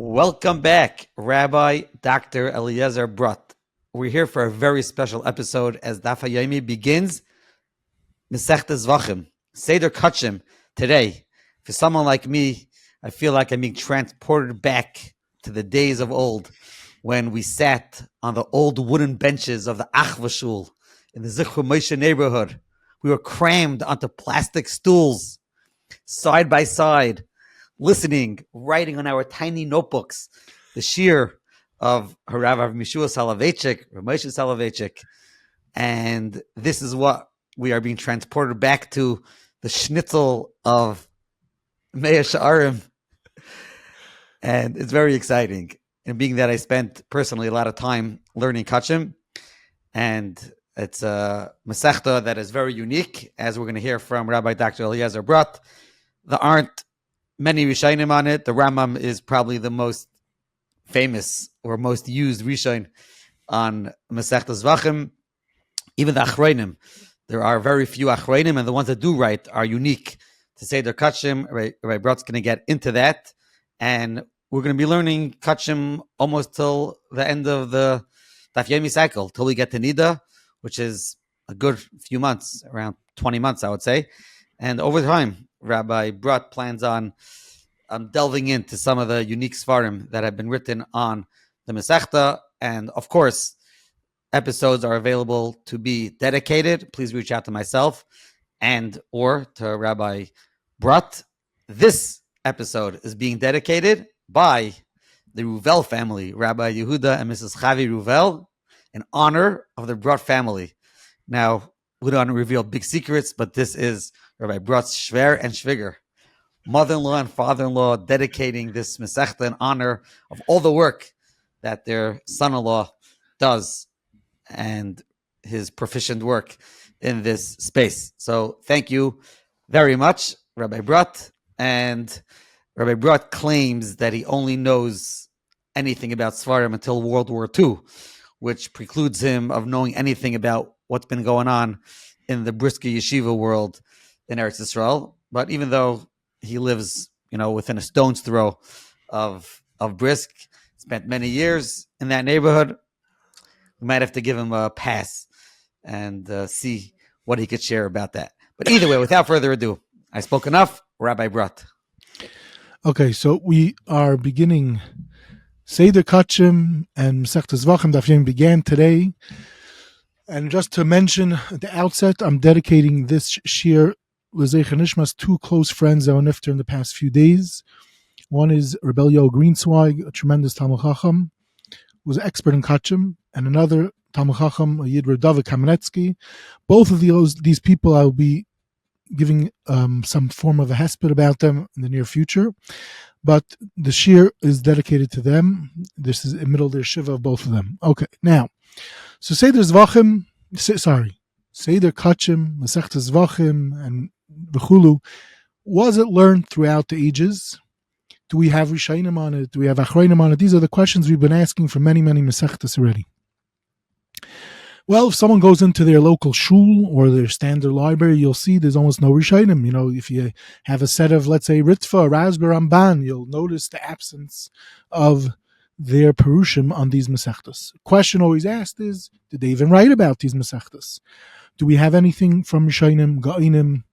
Welcome back, Rabbi Dr. Eliezer Brut. We're here for a very special episode as Daf HaYomi begins Masceches Zevachim, Seder Kodshim today. For someone like me, I feel like I'm being transported back to the days of old when we sat on the old wooden benches of the Achva Shul in the Zichur Moshe neighborhood. We were crammed onto plastic stools, side by side, listening, writing on our tiny notebooks, the shir of Harav Mishua Soloveitchik, Ramosha Soloveitchik. And this is what we are being transported back to, the schnitzel of Mea Sha'arim. And it's very exciting. And being that I spent personally a lot of time learning Kodshim, and it's a Masechta that is very unique, as we're going to hear from Rabbi Dr. Eliezer Brut. There aren't many Rishonim on it. The Rambam is probably the most famous or most used Rishon on Masechet Zevachim. Even the Acharonim, there are very few Acharonim, and the ones that do write are unique to say they're Kodshim. Rabbi Brut's going to get into that, and we're going to be learning Kodshim almost till the end of the Daf Yomi cycle, till we get to Nida, which is a good few months, around 20 months, I would say. And over time, Rabbi Brut plans on delving into some of the unique svarim that have been written on the Masechta. And of course, episodes are available to be dedicated. Please reach out to myself and or to Rabbi Brut. This episode is being dedicated by the Ruvel family, Rabbi Yehuda and Mrs. Chavi Ruvel, in honor of the Brut family. Now, we don't want to reveal big secrets, but this is Rabbi Brut's Shver and Shviger, mother-in-law and father-in-law, dedicating this Masechta in honor of all the work that their son-in-law does and his proficient work in this space. So thank you very much, Rabbi Brut. And Rabbi Brut claims that he only knows anything about Svarim until World War II, which precludes him of knowing anything about what's been going on in the Brisker Yeshiva world in Eretz Yisrael. But even though he lives, within a stone's throw of Brisk, spent many years in that neighborhood, we might have to give him a pass and see what he could share about that. But either way, without further ado, I spoke enough. Rabbi Brut. Okay, so we are beginning Seder Kodshim, and Masechet Zevachim Daf Yomi began today. And just to mention at the outset, I'm dedicating this shir L'Zeicher Nishmas, two close friends that were nifter in the past few days. One is Rebel Yo Greenswag, a tremendous Talmud Chacham, who was an expert in Kodshim, and another Talmud Chacham, a Yid David Kamenetsky. Both of these people, I will be giving some form of a hesped about them in the near future. But the shir is dedicated to them. This is in the middle of their shiva of both of them. Okay, now, so Seder Zevachim, Seder Kodshim, Masechet Zevachim, and V'chulu, was it learned throughout the ages? Do we have Rishonim on it? Do we have Acharonim on it? These are the questions we've been asking for many, many Masechtas already. Well, if someone goes into their local shul or their standard library, you'll see there's almost no Rishonim. If you have a set of, let's say, Ritva, Raspberry, Ramban, you'll notice the absence of their Perushim on these Masechtas. The question always asked is, did they even write about these Masechtas? Do we have anything from Rishonim, Geonim,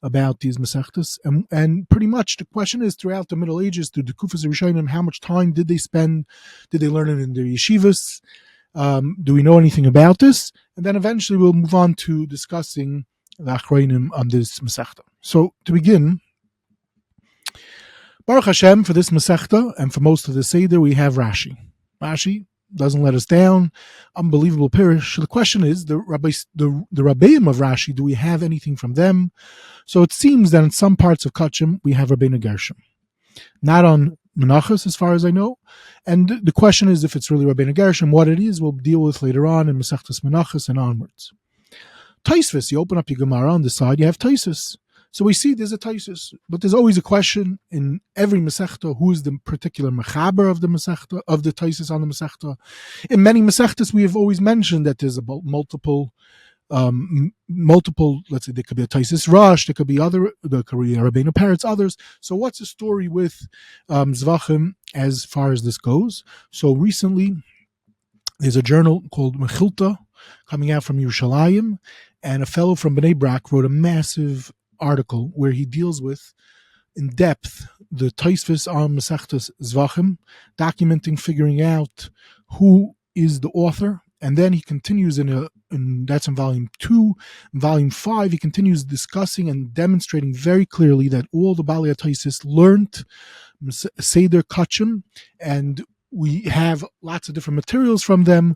about these Masechtas? And pretty much the question is, throughout the Middle Ages, through the Kufas of Rishonim, how much time did they spend? Did they learn it in their yeshivas? Do we know anything about this? And then eventually we'll move on to discussing the Acharonim on this Masechta. So to begin, Baruch Hashem, for this Masechta and for most of the Seder, we have Rashi. Rashi doesn't let us down. Unbelievable Pirish. The question is, the Rabbeim of Rashi, do we have anything from them? So it seems that in some parts of Kodshim, we have Rabbeinu Gershom. Not on Menachos, as far as I know. And the question is, if it's really Rabbeinu Gershom, what it is, we'll deal with later on in Masechtas Menachos and onwards. Tosefta, you open up your Gemara on the side, you have Tosefta. So we see there's a Tosefta, but there's always a question in every Masechta, who is the particular Mechaber of the Masechta, of the Tosefta on the Masechta. In many Masechtas, we have always mentioned that there's multiple multiple, let's say there could be a Taisis Rush, there could be other, there could be Rabbeinu Peretz, others. So what's the story with Zevachim as far as this goes? So recently, there's a journal called Mechilta coming out from Yerushalayim, and a fellow from Bnei Brak wrote a massive article where he deals with, in depth, the Tosefta on Masceches Zevachim, documenting, figuring out who is the author, and then he continues that's in volume 2. In volume 5, he continues discussing and demonstrating very clearly that all the Balei HaTosefos learned Seder Kodshim, and we have lots of different materials from them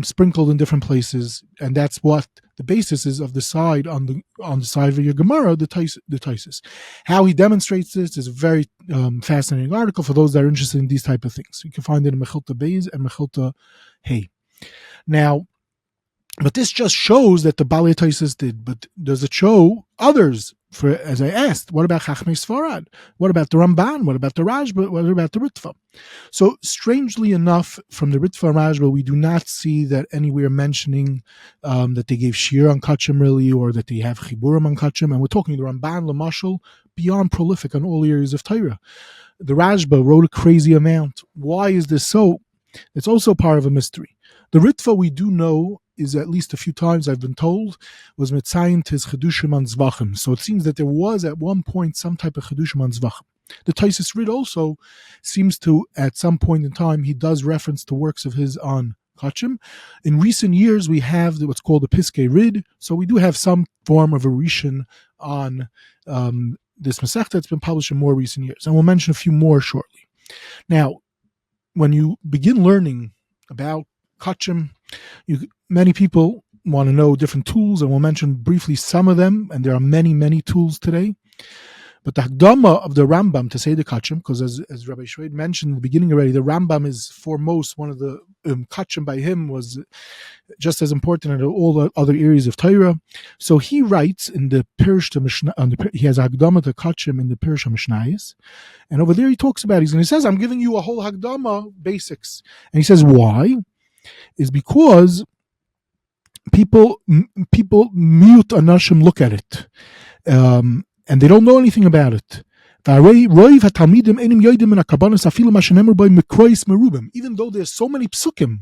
sprinkled in different places, and that's what the basis is of the side on the side of your Gemara, the Tosefos. How he demonstrates this is a very fascinating article for those that are interested in these type of things. You can find it in Mechilta Beis and Mechilta Hey. Now, but this just shows that the Balei HaTosefos did. But does it show others? For, as I asked, what about Chachmei Sfarad? What about the Ramban? What about the Rashba? What about the Ritva? So, strangely enough, from the Ritva and Rashba, we do not see that anywhere mentioning that they gave Shir on Kodshim, really, or that they have Chiburim on Kodshim. And we're talking the Ramban, Lamashal, beyond prolific on all areas of Torah. The Rashba wrote a crazy amount. Why is this so? It's also part of a mystery. The Ritva, we do know, is at least a few times I've been told, was mitzayin tis chedushim on Zevachim. So it seems that there was at one point some type of chedushim on Zevachim. The Tosefta Rid also seems to, at some point in time, he does reference to works of his on Kodshim. In recent years, we have what's called the Piskei Rid, so we do have some form of a Rishon on this Masechet that's been published in more recent years, and we'll mention a few more shortly. Now, when you begin learning about Kodshim, many people want to know different tools, and we'll mention briefly some of them, and there are many, many tools today. But the Hakdama of the Rambam to say the Kodshim, because as Rabbi Shwed mentioned in the beginning already, the Rambam is foremost. One of the Kodshim by him was just as important as all the other areas of Torah. So he writes in the Pirush to Mishnah, he has Hakdama to Kodshim in the Pirush to Mishnayos, and over there he talks about he says, I'm giving you a whole Hakdama basics, and he says why? Is because people mute anashim look at it, and they don't know anything about it. Even though there's so many Pesukim,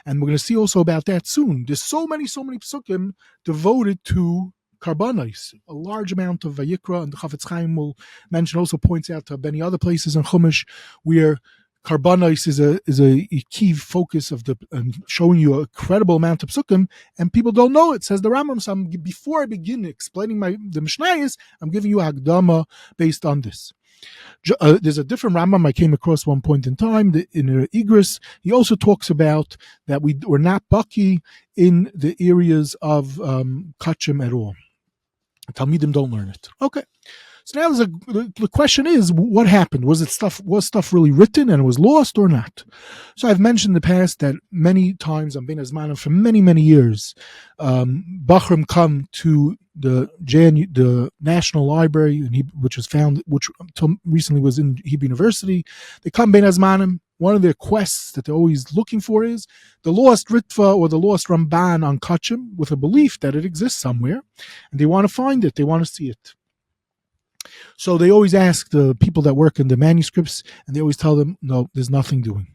and we're going to see also about that soon, there's so many Pesukim devoted to Karbanos, a large amount of Vayikra, and the Chofetz Chaim will mention, also points out to many other places in Chumash where Karbanos is a key focus of showing you a credible amount of Pesukim, and people don't know it. Says the Rambam. So before I begin explaining the Mishnayos, I'm giving you a Hakdama based on this. There's a different Rambam I came across one point in time in Igris. He also talks about that we're not baki in the areas of Kodshim at all. Talmidim don't learn it. Okay. So now the question is, what happened? Was stuff really written and it was lost or not? So I've mentioned in the past that many times on Ben Azmanim for many, many years, Bachrim come to the National Library, which until recently was in Hebrew University. They come Ben Azmanim. One of their quests that they're always looking for is the lost Ritva or the lost Ramban on Kodshim, with a belief that it exists somewhere, and they want to find it. They want to see it. So they always ask the people that work in the manuscripts, and they always tell them, no, there's nothing doing.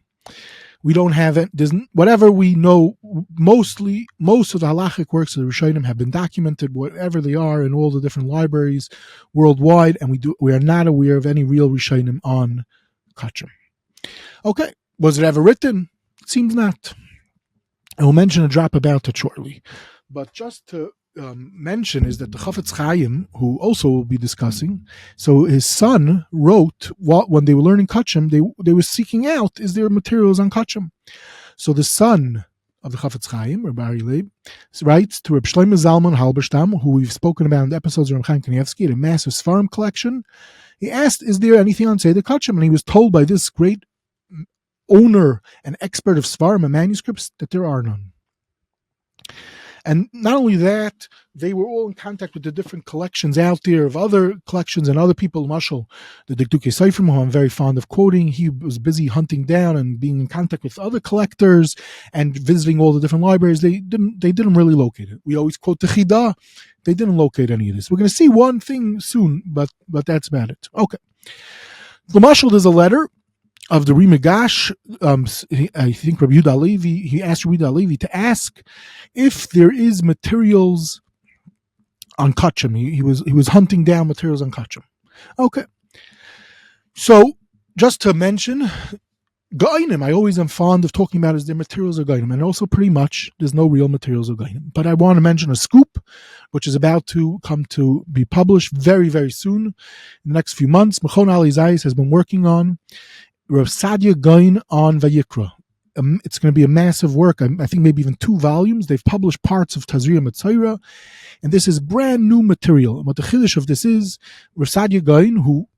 We don't have it. There's whatever we know. Most of the halachic works of the Rishonim have been documented, whatever they are, in all the different libraries worldwide, and we are not aware of any real Rishonim on Kodshim. Okay, was it ever written? It seems not. And we'll mention a drop about it shortly. But just to mention is that the Chofetz Chaim, who also will be discussing, so his son wrote when they were learning Kodshim, they were seeking out, is there materials on Kodshim? So the son of the Chofetz Chaim, Rabbi Leib, writes to Reb Shlomo Zalman Halberstam, who we've spoken about in the episodes of Reb Chaim Kanievsky, a massive Sfarim collection. He asked, is there anything on Seder Kodshim? And he was told by this great owner and expert of Sfarim and manuscripts that there are none. And not only that, they were all in contact with the different collections out there of other collections and other people. Mashal, the Dikduke Seifrim, who I'm very fond of quoting, he was busy hunting down and being in contact with other collectors and visiting all the different libraries. They didn't really locate it. We always quote the Chida. They didn't locate any of this. We're going to see one thing soon, but that's about it. Okay. The Mashal, there's a letter of the Rimigash, I think Rabbi Yehuda Levi, he asked Rabbi Yehuda Levi to ask if there is materials on Kodshim. He was hunting down materials on Kodshim. Okay. So, just to mention, Geonim, I always am fond of talking about is their materials of Geonim, and also pretty much there's no real materials of Geonim. But I want to mention a scoop, which is about to come to be published very, very soon, in the next few months. Machon Yerushalayim has been working on Rav Sadia Gaon on Vayikra. It's going to be a massive work. I think maybe even 2 volumes. They've published parts of Tazria Metzora, and this is brand new material. And what the chiddush of this is, Rav Sadia Gaon,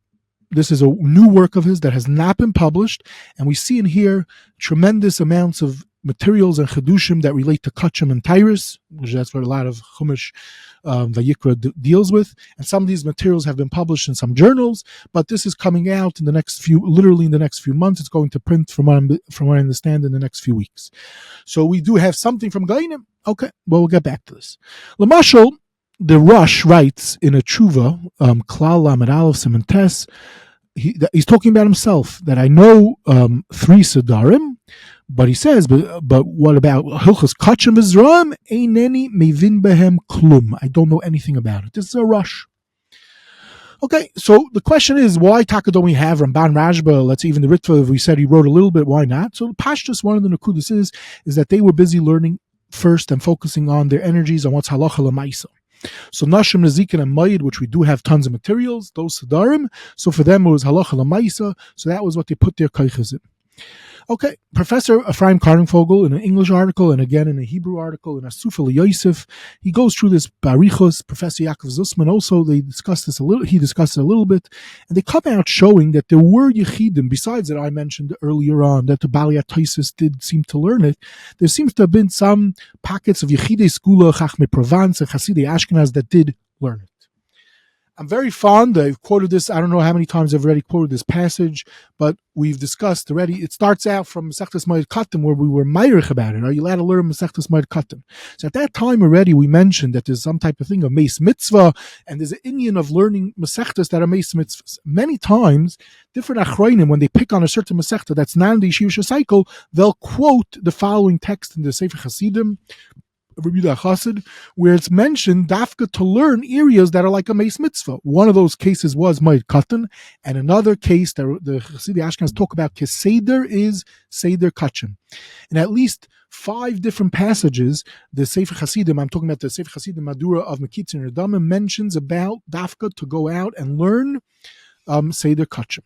this is a new work of his that has not been published, and we see in here tremendous amounts of materials and chedushim that relate to Kodshim and Tyrus, which that's what a lot of Chumash Vayikra deals with. And some of these materials have been published in some journals, but this is coming out in the next few months. It's going to print, from what I understand, in the next few weeks. So we do have something from Geonim. Okay, well, we'll get back to this. Lamashal, the Rush writes in a tshuva, Klal Lamed Aleph Siman Tes, he's talking about himself, that I know 3 Sedarim, but he says, but what about Hilchos Kodshim V'Zraim? Eineni mevin behem klum. I don't know anything about it. This is a Rush. Okay, so the question is, why Taka don't we have Ramban Rashba? Let's say even the Ritva, if we said he wrote a little bit, why not? So the Pashtus, one of the Nakudas is that they were busy learning first and focusing on their energies on what's halacha l'maisa. So Nashim, Nezikin, and Mayid, which we do have tons of materials, those Sedarim, so for them it was halacha l'maisa, so that was what they put their kaiches in. Okay, Professor Ephraim Karnenvogel, in an English article and again in a Hebrew article in Asufel Yosef, he goes through this Barichos. Professor Yaakov Zussman also, he discussed it a little bit, and they come out showing that there were Yechidim, besides that I mentioned earlier on, that the Balei Taisus did seem to learn it. There seems to have been some pockets of Yechidei Skula, Chachmei Provence, and Hasidei Ashkenaz that did learn it. I'm very fond, I've quoted this, I don't know how many times I've already quoted this passage, but we've discussed already. It starts out from Masechtas Moed Katan, where we were meirich about it. Are you allowed to learn Masechtas Moed Katan? So at that time already, we mentioned that there's some type of thing, a Meis Mitzvah, and there's an Indian of learning Masechtas that are Meis Mitzvahs. Many times, different Acharonim, when they pick on a certain Masechta that's not in the Yeshiva cycle, they'll quote the following text in the Sefer Hasidim, where it's mentioned dafka to learn areas that are like a Meis Mitzvah. One of those cases was Moed Katan, and another case that the Chasidei Ashkenaz talk about Keseder is Seder Kodshim. In at least 5 different passages, the Sefer Hasidim, I'm talking about the Sefer Hasidim Madura of Mekitzer and Redamim, mentions about dafka to go out and learn Seder Kodshim,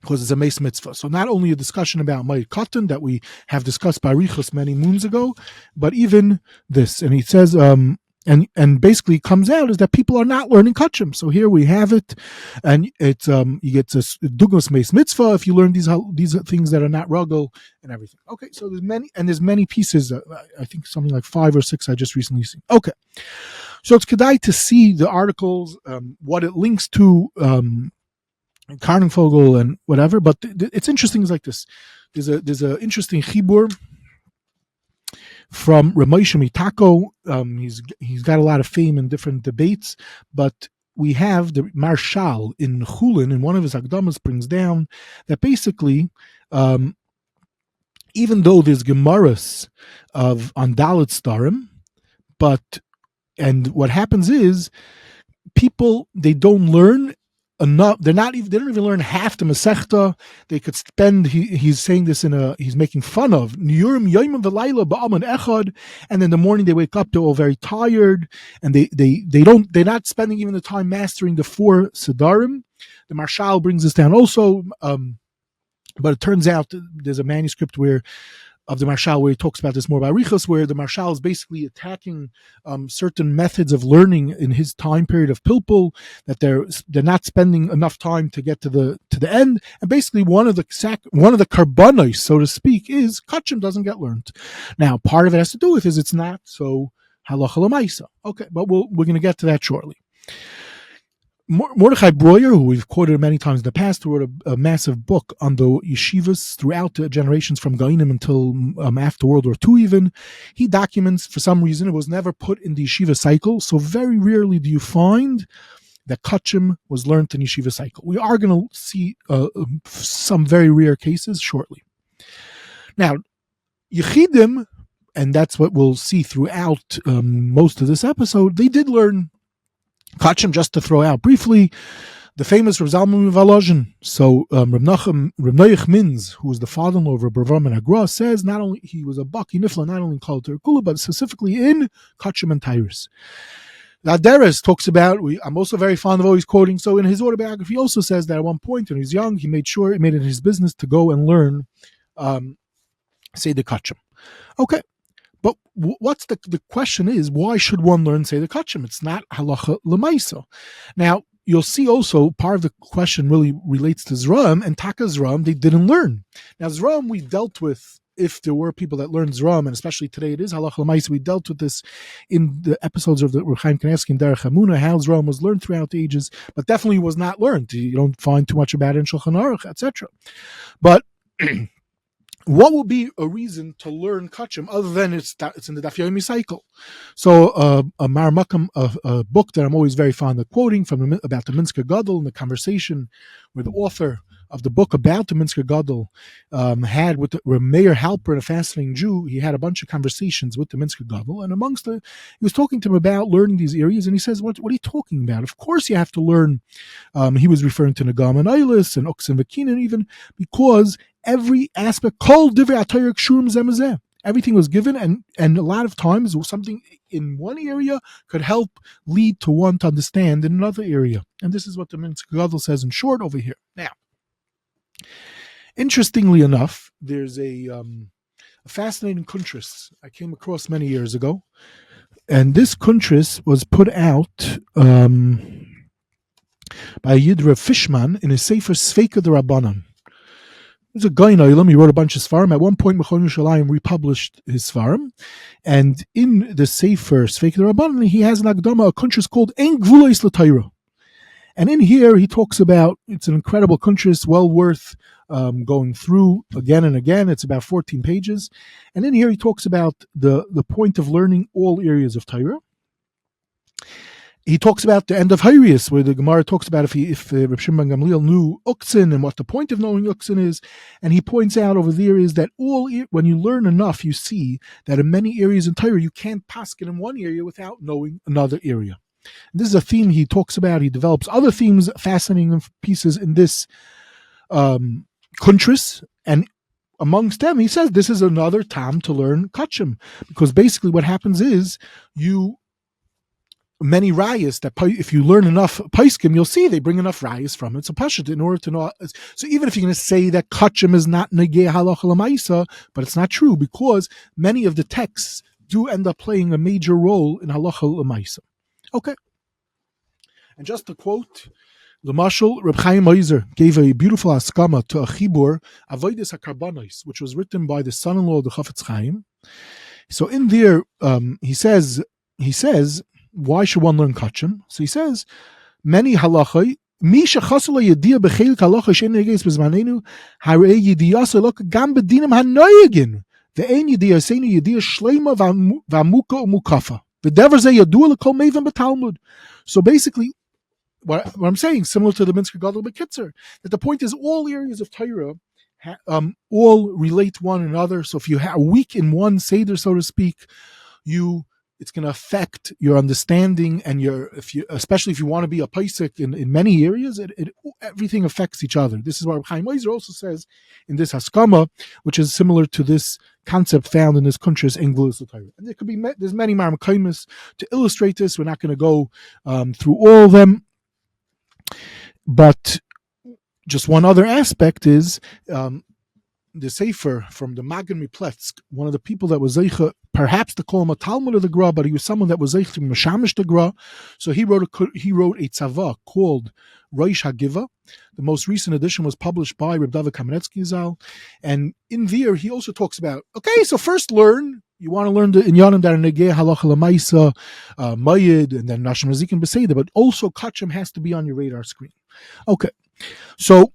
because it's a Meis Mitzvah. So not only a discussion about Moed Katan that we have discussed by Richos many moons ago, but even this. And he says, and basically comes out is that people are not learning Kodshim. So here we have it, and it's you get this Dugmas Meis Mitzvah if you learn these things that are not Ruggle and everything. Okay, so there's many pieces. I think something like 5 or 6 I just recently seen. Okay, so it's kedai to see the articles, what it links to. Karnenvogel and whatever, but it's interesting. It's like this. There's a interesting chibur from Ramosha Mitako. He's got a lot of fame in different debates, but we have the Marshal in Chulin, in one of his Akdamas, brings down that basically, even though there's Gemaras on Dalit Starim, and what happens is people, they don't learn enough. They don't even learn half the Masechta. They could spend. He's saying this he's making fun of Niyurim Yoimim V'Layla Ba'aman Echad, and in the morning they wake up, they're all very tired, and they're not spending even the time mastering the 4 Sedarim. The Marshal brings this down also, but it turns out there's a manuscript of the Marshal where he talks about this more by Richos, where the Marshal is basically attacking certain methods of learning in his time period of Pilpul, that they're not spending enough time to get to the end, and basically one of the karbanos, so to speak, is Kodshim doesn't get learned. Now, part of it has to do with is it's not so halacha l'maisa. Okay, but we're going to get to that shortly. Mordechai Breuer, who we've quoted many times in the past, wrote a massive book on the yeshivas throughout the generations from Geonim until after World War II even. He documents, for some reason, it was never put in the yeshiva cycle, so very rarely do you find that Kodshim was learned in yeshiva cycle. We are going to see some very rare cases shortly. Now, Yechidim, and that's what we'll see throughout most of this episode, they did learn Kodshim. Just to throw out briefly, the famous Rav Zalman Volozhin. So Reb Noach Minz, who was the father-in-law of Reb Avraham and Agra, says not only he was a Baki Nifla, not only in Kol Kula, but specifically in Kodshim and Tyrus. Laderes talks about, I'm also very fond of always quoting, so in his autobiography he also says that at one point when he was young, he made it his business to go and learn Seder Kodshim. Okay. But what's the question is, why should one learn Seder Kodshim? It's not halacha l'maisa. Now, you'll see also part of the question really relates to Zram, and Taka Zram, they didn't learn. Now, Zram, we dealt with, if there were people that learned Zram, and especially today it is halacha l'maisa, we dealt with this in the episodes of the Chaim Knesset and Derech Hamuna, how Zram was learned throughout the ages, but definitely was not learned. You don't find too much about it in Shulchan Aruch, etc. But what would be a reason to learn Kodshim other than it's in the Daf Yomi cycle? So a book that I'm always very fond of quoting about the Minsker Gadol, and the conversation where the author of the book about the Minsker Gadol had with Meir Halper, a fascinating Jew. He had a bunch of conversations with the Minsker Gadol, and he was talking to him about learning these areas, and he says, what are you talking about? Of course you have to learn. He was referring to Nagam and Eilis and Oks and Vakinan even, because every aspect, everything was given, and a lot of times something in one area could help lead to one to understand in another area. And this is what the Minsker Gadol says in short over here. Now, interestingly enough, there's a fascinating kuntris I came across many years ago, and this kuntris was put out by Yidra Fishman in a Sefer Sveika de Rabbanan. He's a guy in Olam. He wrote a bunch of Svarim. At one point, Machon Yerushalayim republished his Svarim, and in the Sefer Sveika de Rabbanan, he has an Akdama, a kuntris called Ein Gvulos LaTorah. And in here, he talks about, it's an incredible kuntris, well worth going through again and again. It's about 14 pages. And in here, he talks about the point of learning all areas of Torah. He talks about the end of Hayrius, where the Gemara talks about if Reb Shimon ben Gamliel knew Uksin and what the point of knowing Uksin is. And he points out over there is that when you learn enough, you see that in many areas in Torah, you can't paskin in one area without knowing another area. This is a theme he talks about. He develops other themes, fascinating pieces in this kuntris, and amongst them, he says this is another time to learn Kodshim, because basically what happens is many rayas that if you learn enough Pesukim, you'll see they bring enough rayas from it. So Pashut, in order to know, so even if you're going to say that Kodshim is not negei halacha l'maisa, but it's not true, because many of the texts do end up playing a major role in halacha l'maisa. Okay. And just to quote, the Mashal, Reb Chaim Oizer gave a beautiful askama to a chibur, Avodas HaKarbanos, which was written by the son-in-law of the Chofetz Chaim. So in there, he says, why should one learn Kodshim? So he says, many halachai, Mi shechasula yedia bechelik halacha she'en negeis bezmanenu, harei yedia selok gam bedinim hanoyegin, ve'en yedia seinu yedia shleima v'amuka umukafa. So basically, what I'm saying, similar to the Minsker Gadol Bekitzer, that the point is all areas of Torah all relate to one another. So if you have a weak in one Seder, so to speak, it's going to affect your understanding and especially if you want to be a Pesach in many areas, everything affects each other. This is what Chaim Oizer also says in this Haskama, which is similar to this concept found in this kuntris Ein Gvulos LaTorah. And there's many Marmakaimis to illustrate this. We're not going to go through all of them, but just one other aspect is the Sefer from the Magen Mipletsk, one of the people that was Zeicha, perhaps to call him a Talmud of the Gra, but he was someone that was Zeicha to Mashamish the Gra. So he wrote a tzava called Rosh Hagiva. The most recent edition was published by Reb David Kamenetsky Zal, and in there he also talks about, okay, so first learn You want to learn the inyanim that are negeh halacha lemaisa, mayid, and then nashim nazikin beseder, but also Kodshim has to be on your radar screen. Okay, so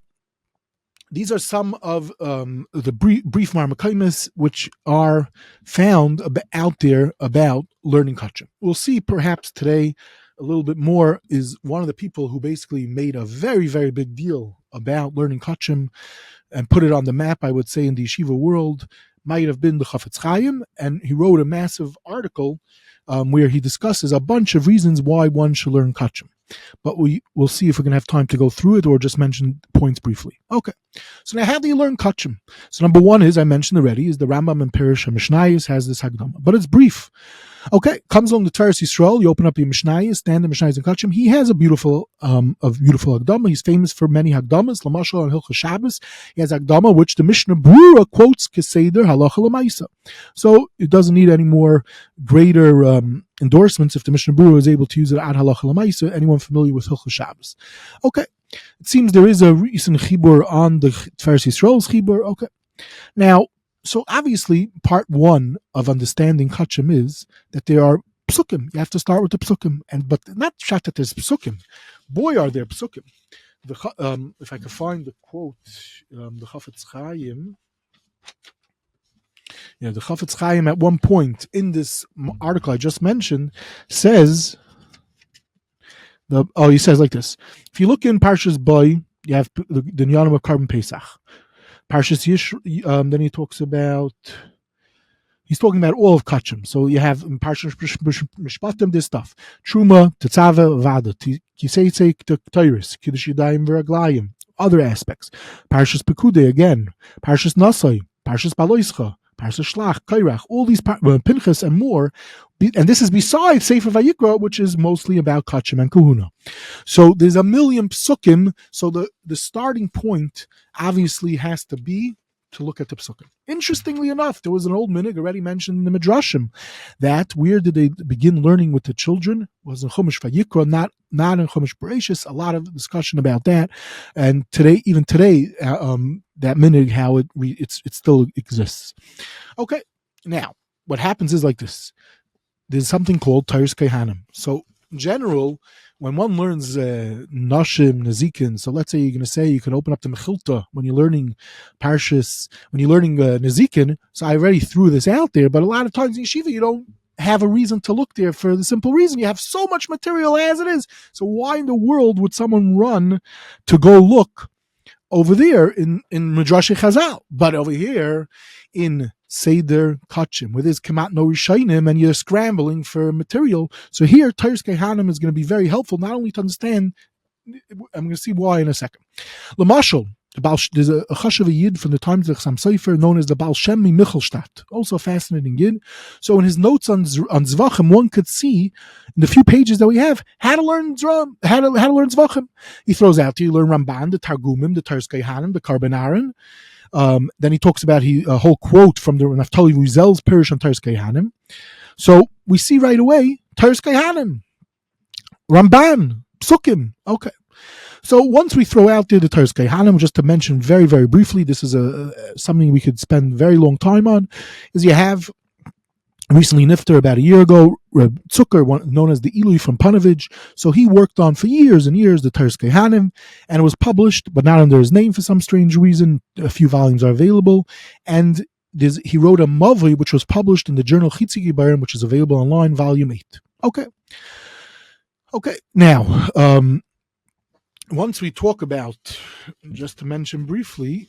these are some of the brief marmakaimis which are found out there about learning Kodshim. We'll see perhaps today a little bit more is one of the people who basically made a very, very big deal about learning Kodshim and put it on the map, I would say, in the yeshiva world, might have been the Toras Chaim, and he wrote a massive article where he discusses a bunch of reasons why one should learn Kodshim. But we'll see if we're going to have time to go through it or just mention points briefly. Okay, so now how do you learn Kodshim? So number one is, I mentioned already, is the Rambam in Perush Mishnayos has this Hagdama, but it's brief. Okay, comes along the Toras Yisrael, you open up the Mishnayos, standard Mishnayos and Kodshim. He has a beautiful Hagdama. He's famous for many Hagdamas, Lamashal and Hilchos Shabbos. He has Hagdama which the Mishnah Brura quotes Keseder Halacha L'Maisa. So it doesn't need any more greater endorsements if the Mishnah Brura is able to use it ad Halacha L'Maisa. Anyone familiar with Hilchos Shabbos? Okay, it seems there is a recent chibur on the Toras Yisrael's chibur. Okay, now, so obviously, part one of understanding Kodshim is that there are Pesukim. You have to start with the Pesukim, but not shot that there's Pesukim. Boy, are there Pesukim. If I can find the quote, the Chofetz Chaim. Yeah, the Chofetz Chaim at one point in this article I just mentioned says, he says like this: if you look in Parshas Boy, you have the Geonim of Carbon Pesach. Parshas Yish, then he talks about, he's talking about all of Kodshim. So you have in Parshas Mishpatim this stuff: Truma, Tetzave, Vada, Kiseitze, Toras, Kiddush Yadayim, V'Raglayim, other aspects. Parshas Pekude again, Parshas Nasai, Parshas Baloischa, Parshas Shlach, Kairach, all these Pinchas and more. And this is besides Sefer Vayikra, which is mostly about Kodshim and Kahuna. So there's a million Pesukim. So the starting point obviously has to be to look at the Pesukim. Interestingly enough, there was an old minig already mentioned in the Midrashim that where did they begin learning with the children was in Chumash Vayikra, not in Chumash Bereshis. A lot of discussion about that, and even today, that minig how it still exists. Okay, now what happens is like this. There's something called Toras Kohanim. So in general, when one learns Nashim, Nezikin, so let's say you're going to say you can open up the Mechilta when you're learning Parshas, when you're learning Nezikin. So I already threw this out there, but a lot of times in Yeshiva you don't have a reason to look there for the simple reason you have so much material as it is. So why in the world would someone run to go look over there in Midrash Chazal, but over here in Seder Kodshim, with his Kamat no Rishonim, and you're scrambling for material. So here, Toras Kohanim is going to be very helpful, not only to understand, I'm going to see why in a second. Lamashal, there's a Chashav Yid from the times of Chassam Sofer known as the Baal Shem Michelstadt, also a fascinating Yid. So in his notes on Zevachim, one could see in the few pages that we have how to learn Zevachim. He throws out to you learn Ramban, the Targumim, the Toras Kohanim, the Karban Aharon. Then he talks about a whole quote from the Naftali Ruzel's Parish on Toras Kohanim. So we see right away Toras Kohanim, Ramban, Pesukim. Okay. So once we throw out there the Toras Kohanim, just to mention very, very briefly, this is something we could spend very long time on, is you have recently nifter about a year ago, Reb Zucker, known as the Ilui from Panovich. So he worked on for years and years the Toras Kohanim, and it was published, but not under his name for some strange reason. A few volumes are available, and he wrote a Mavli, which was published in the journal Chitzigi Bayern, which is available online, volume 8. Okay. Now, once we talk about, just to mention briefly,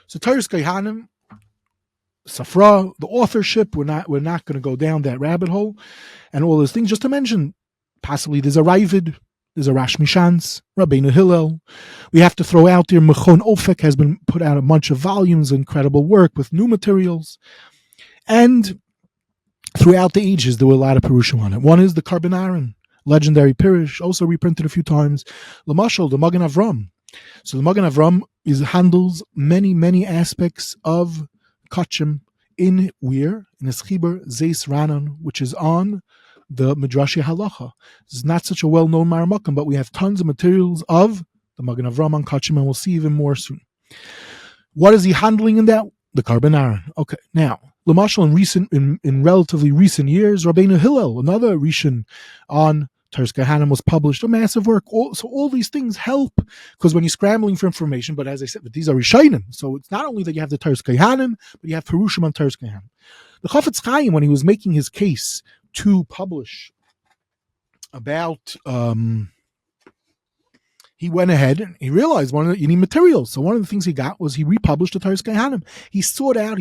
so Toras Kohanim, Safra, the authorship, we're not going to go down that rabbit hole, and all those things. Just to mention, possibly there's a Ravid, there's a Rash Mishans, Rabbeinu Hillel. We have to throw out there Machon Ofek has been put out a bunch of volumes, incredible work with new materials, and throughout the ages, there were a lot of Perushim on it. One is the Karban Aharon, legendary Pirush, also reprinted a few times. Lamashal, the Magen Avram. So the Magen Avram handles many, many aspects of Kodshim in his Chibur Zeis Ranon, which is on the Midrashi Halacha. This is not such a well-known Maramakim, but we have tons of materials of the Magen Avram on Kodshim, and we'll see even more soon. What is he handling in that? The Karban Aharon. Okay, now, Lamashal in relatively recent years, Rabbeinu Hillel, another Rishon on Toras Kohanim, was published, a massive work. So all these things help, because when you're scrambling for information, but as I said, but these are Rishonim, so it's not only that you have the Toras Kohanim, but you have Perushim on Toras Kohanim. The Chofetz Chaim, when he was making his case to publish about, he went ahead and he realized you need materials. So one of the things he got was he republished the Toras Kohanim. He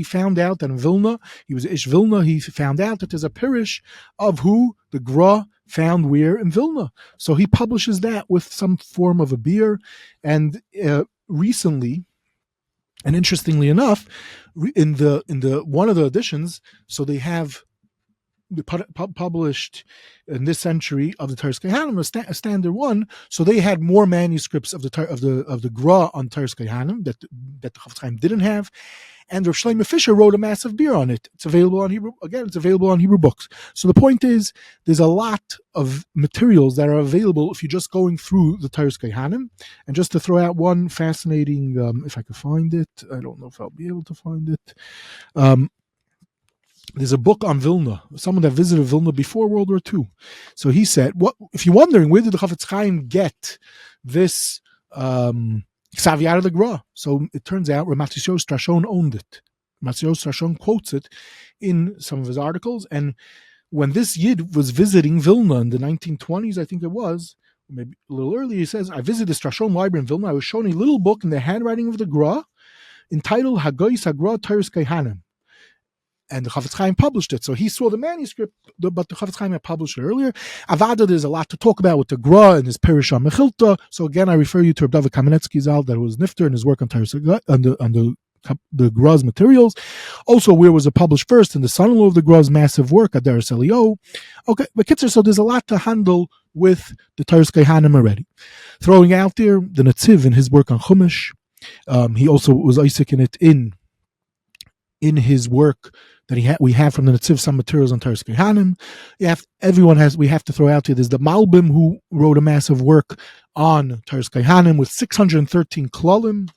found out that in Vilna, he was Ish Vilna, he found out that there's a parish of who the Gra found where in Vilna. So he publishes that with some form of a beer. And recently, and interestingly enough, in the one of the editions, so they have published in this century of the Toras Kohanim, a standard one. So they had more manuscripts of the Gra on Toras Kohanim that the Chofetz Chaim didn't have, and Rav Shlomo Fisher wrote a massive beer on it. It's available on Hebrew. Again, it's available on Hebrew books. So the point is, there's a lot of materials that are available if you're just going through the Toras Kohanim. And just to throw out one fascinating, if I could find it, I don't know if I'll be able to find it. There's a book on Vilna, someone that visited Vilna before World War II. So he said, "What if you're wondering where did the Chofetz Chaim get this Ksavi out of the Gra?" So it turns out Ramatzios Strashon owned it. Ramatzios Strashon quotes it in some of his articles. And when this Yid was visiting Vilna in the 1920s, I think it was, maybe a little earlier, he says, "I visited the Strashon library in Vilna. I was shown a little book in the handwriting of the Gra entitled Hagoyis HaGra Toras Kohanim." And the Chofetz Chaim published it. So he saw the manuscript, but the Chofetz Chaim had published it earlier. Avada, there's a lot to talk about with the Gra and his Parish on Mechilta. So again, I refer you to Reb David Kamenetsky Zal, that was Nifter in his work on the Gra's materials. Also, where was it published first? In the son-in-law of the Gra's massive work, Adaris Elio. Okay, but Kitzer, so there's a lot to handle with the Toras Kohanim already. Throwing out there, the Netziv in his work on Chumash, he also was Isaac in it in his work that we have from the Netziv some materials on Toras Kohanim. We have to throw out here. There's the Malbim who wrote a massive work on Toras Kohanim with 613 klalim,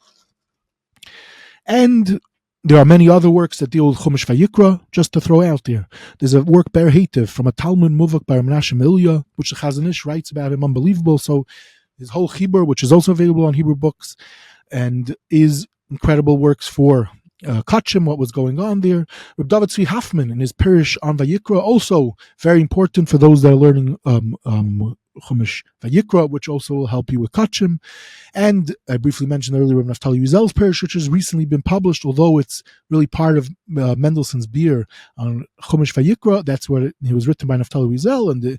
and there are many other works that deal with Chumash Vayikra. Just to throw out there, there's a work Ber Heitev from a Talmud Muvak by Menashe Milya, which the Chazon Ish writes about him, unbelievable. So his whole Chibur, which is also available on Hebrew books, and is incredible works for Kodshim, what was going on there. Reb David Tzvi Hoffman in his Parish on Vayikra, also very important for those that are learning Chumash Vayikra, which also will help you with Kodshim. And I briefly mentioned earlier Reb Naftali Uzel's Parish, which has recently been published, although it's really part of Mendelssohn's beer on Chumash Vayikra. That's what it was written by Naftali Uzel, and the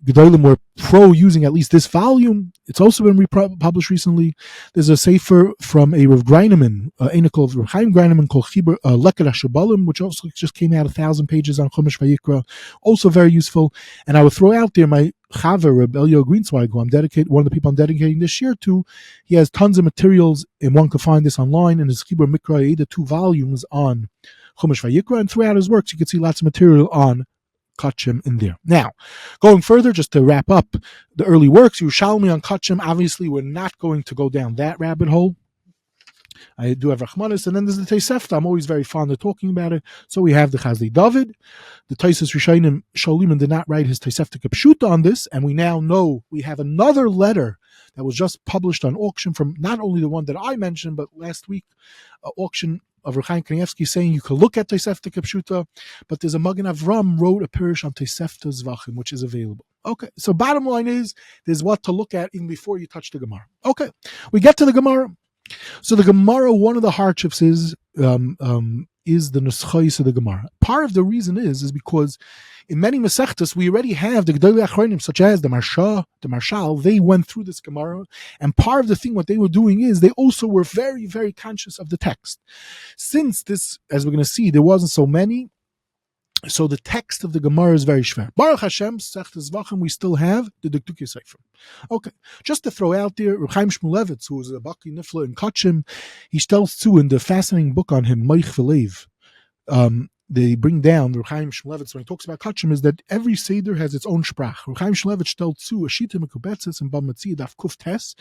Gedolim were pro using at least this volume. It's also been republished recently. There's a sefer from a Rav Greineman, Einikol of Rav Chaim Greineman, called Chibur Leked HaShabalim, which also just came out 1,000 pages on Chumash Vayikra, also very useful. And I would throw out there my Chaver, Reb Elio Greenswag, who one of the people I'm dedicating this year to. He has tons of materials, and one can find this online in his Chibur Mikra, the 2 volumes on Chumash Vayikra, and throughout his works you can see lots of material on Kodshim in there. Now, going further, just to wrap up the early works, Yerushalmi on Kodshim, obviously we're not going to go down that rabbit hole. I do have Rachmanis, and then there's the Tosefta. I'm always very fond of talking about it. So we have the Chemdas Daniel. The Tosafos Rishonim Sholiman did not write his Tosefta Kepshuta on this, and we now know we have another letter that was just published on auction from not only the one that I mentioned, but last week, auction of Rechaim Kanievsky saying you could look at Tosefta Kepshuta, but there's a Magen Avram wrote a parish on Tosefta Zevachim, which is available. Okay, so bottom line is, there's what to look at even before you touch the Gemara. Okay, we get to the Gemara. So the Gemara, one of the hardships is the Nuschais of the Gemara. Part of the reason is because in many Masechtas we already have the Gedolei Acharonim, such as the Maharsha, the Marshal. They went through this Gemara, and part of the thing what they were doing is they also were very, very conscious of the text. Since this, as we're going to see, there wasn't so many, so the text of the Gemara is very shver. Baruch Hashem, Zevachim, we still have the Dukduke Sefer. Okay, just to throw out there, Reb Chaim Shmulevitz, who was a Baki Nifla in Kodshim, he tells too in the fascinating book on him, Moich V'Leiv, they bring down, the Chaim Shmulevitz, when he talks about Kodshim, is that every Seder has its own sprach. Chaim Shmulevitz stellt zu a Shita Mekubetzes and Bamatzia Daf Kuf Tes,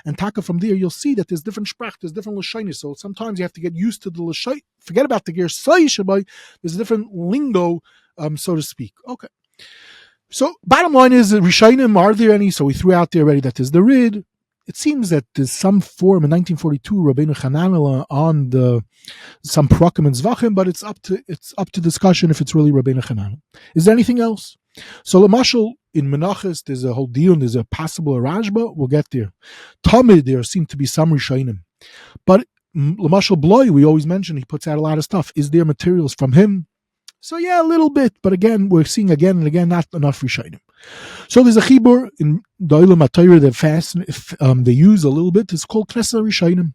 and taka from there you'll see that there's different sprach, there's different lashonis. So sometimes you have to get used to the lashonis. Forget about the ger say shabai. There's a different lingo, so to speak. Okay. So bottom line is, Rishonim, are there any? So we threw out there already that there's the Rid. It seems that there's some form in 1942, Rabbeinu Chananel on some Pesukim and Zevachim, but it's up to discussion if it's really Rabbeinu Chananel. Is there anything else? So Lamashal in Menachos, there's a whole deal, and there's a possible Rajba. We'll get there. Tamid, there seem to be some Rishonim, but Lamashal Bloy, we always mention, he puts out a lot of stuff. Is there materials from him? So yeah, a little bit, but again, we're seeing again and again not enough Rishonim. So there's a chibur in the Olam HaTorah they use a little bit. It's called Knesset Rishonim.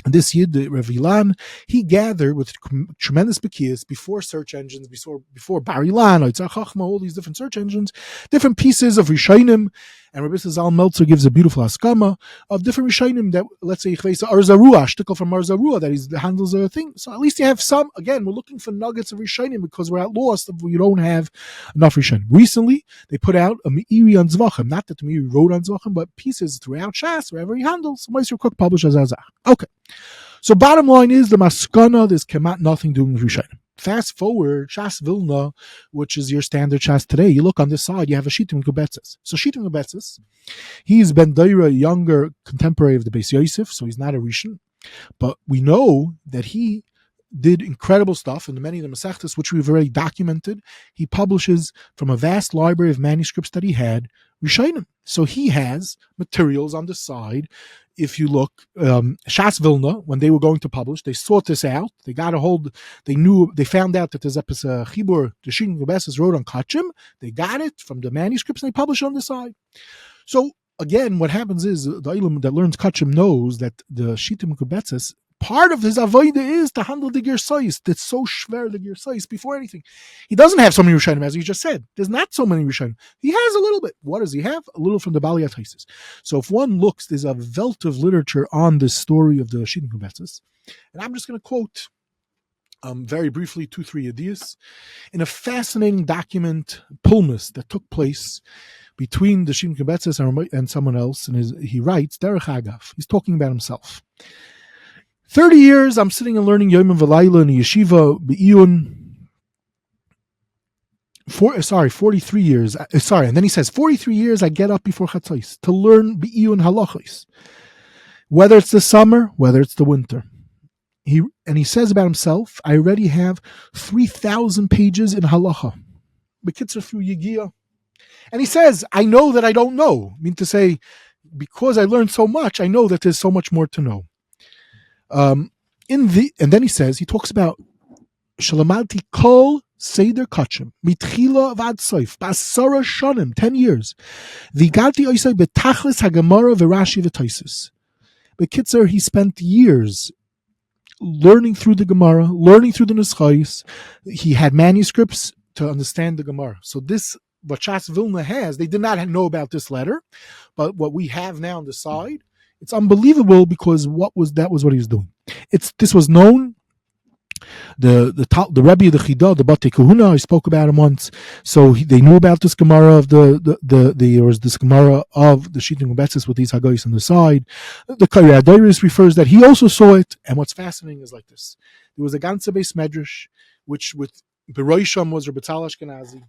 And this Yid, Rav Ilan, he gathered with tremendous bekias before search engines, before Bar Ilan, Oitzar Chachma, all these different search engines, different pieces of Rishonim. And Rabbi Zal Meltzer gives a beautiful haskama of different Rishonim that, let's say, Arzarua, shtickle from Arzarua, that he handles a thing. So at least you have some. Again, we're looking for nuggets of Rishonim because we're at loss if we don't have enough Rishonim. Recently, they put out a Meiri on Zevachim. Not that the Meiri wrote on Zevachim, but pieces throughout Shas, wherever he handles. Meister Cook publishes as Azach. Okay. So bottom line is, the maskana, there's kemat nothing doing with Rishonim. Fast forward, Shas Vilna, which is your standard Shas today, you look on this side, you have a Shita Mekubetzes. So Shita Mekubetzes, he's Ben Daira, younger contemporary of the Beis Yosef, so he's not a Rishon. But we know that he did incredible stuff in many of the Masceches, which we've already documented. He publishes from a vast library of manuscripts that he had, Rishonim. So he has materials on the side. If you look, Shas Vilna, when they were going to publish, they sought this out. They got a hold. They found out that there's a chibur the Shita Mekubetzes wrote on Kodshim. They got it from the manuscripts and they published on the side. So again, what happens is the Ilam that learns Kodshim knows that the Shita Mekubetzes, part of his avodah is to handle the gersayis. That's so schwer, the gersayis, before anything. He doesn't have so many Rishonim, as you just said. There's not so many Rishonim. He has a little bit. What does he have? A little from the Baliyat Haisis. So if one looks, there's a wealth of literature on this story of the Shita Mekubetzes. And I'm just going to quote very briefly 2-3 ideas in a fascinating document, Pulmus, that took place between the Shita Mekubetzes and someone else. And he writes, Derech Agav, he's talking about himself. 30 years, I'm sitting and learning Yom V'Layla in a yeshiva, Be'iyun. 43 years. And then he says, 43 years I get up before Chatzos to learn Be'iyun halachos. Whether it's the summer, whether it's the winter. He says about himself, I already have 3,000 pages in halacha. Bekitzer through Yegiya. And he says, I know that I don't know. I mean to say, because I learned so much, I know that there's so much more to know. And then he talks about Shalamalti Kol Seder Kodshim Mitchila Vad Soif Basara Shonim 10 years. Vigalti Oisai Betachlis Hagemara V'Rashi V'Taisus. Bekitzer, he spent years learning through the Gemara, learning through the Neschais. He had manuscripts to understand the Gemara. So this, what Shas Vilna has, they did not know about this letter, but what we have now on the side, it's unbelievable because that was what he was doing. This was known. The Rebbe of the Chida, the Batei Kahuna, I spoke about him once. So they knew about this Gemara of there was this Gemara of the Shita Mekubetzes with these Hagayos on the side. The Keren Orah refers that he also saw it. And what's fascinating is like this: there was a ganze beis medrash, which with Beroisham was Rebbe Tzal Ashkenazi,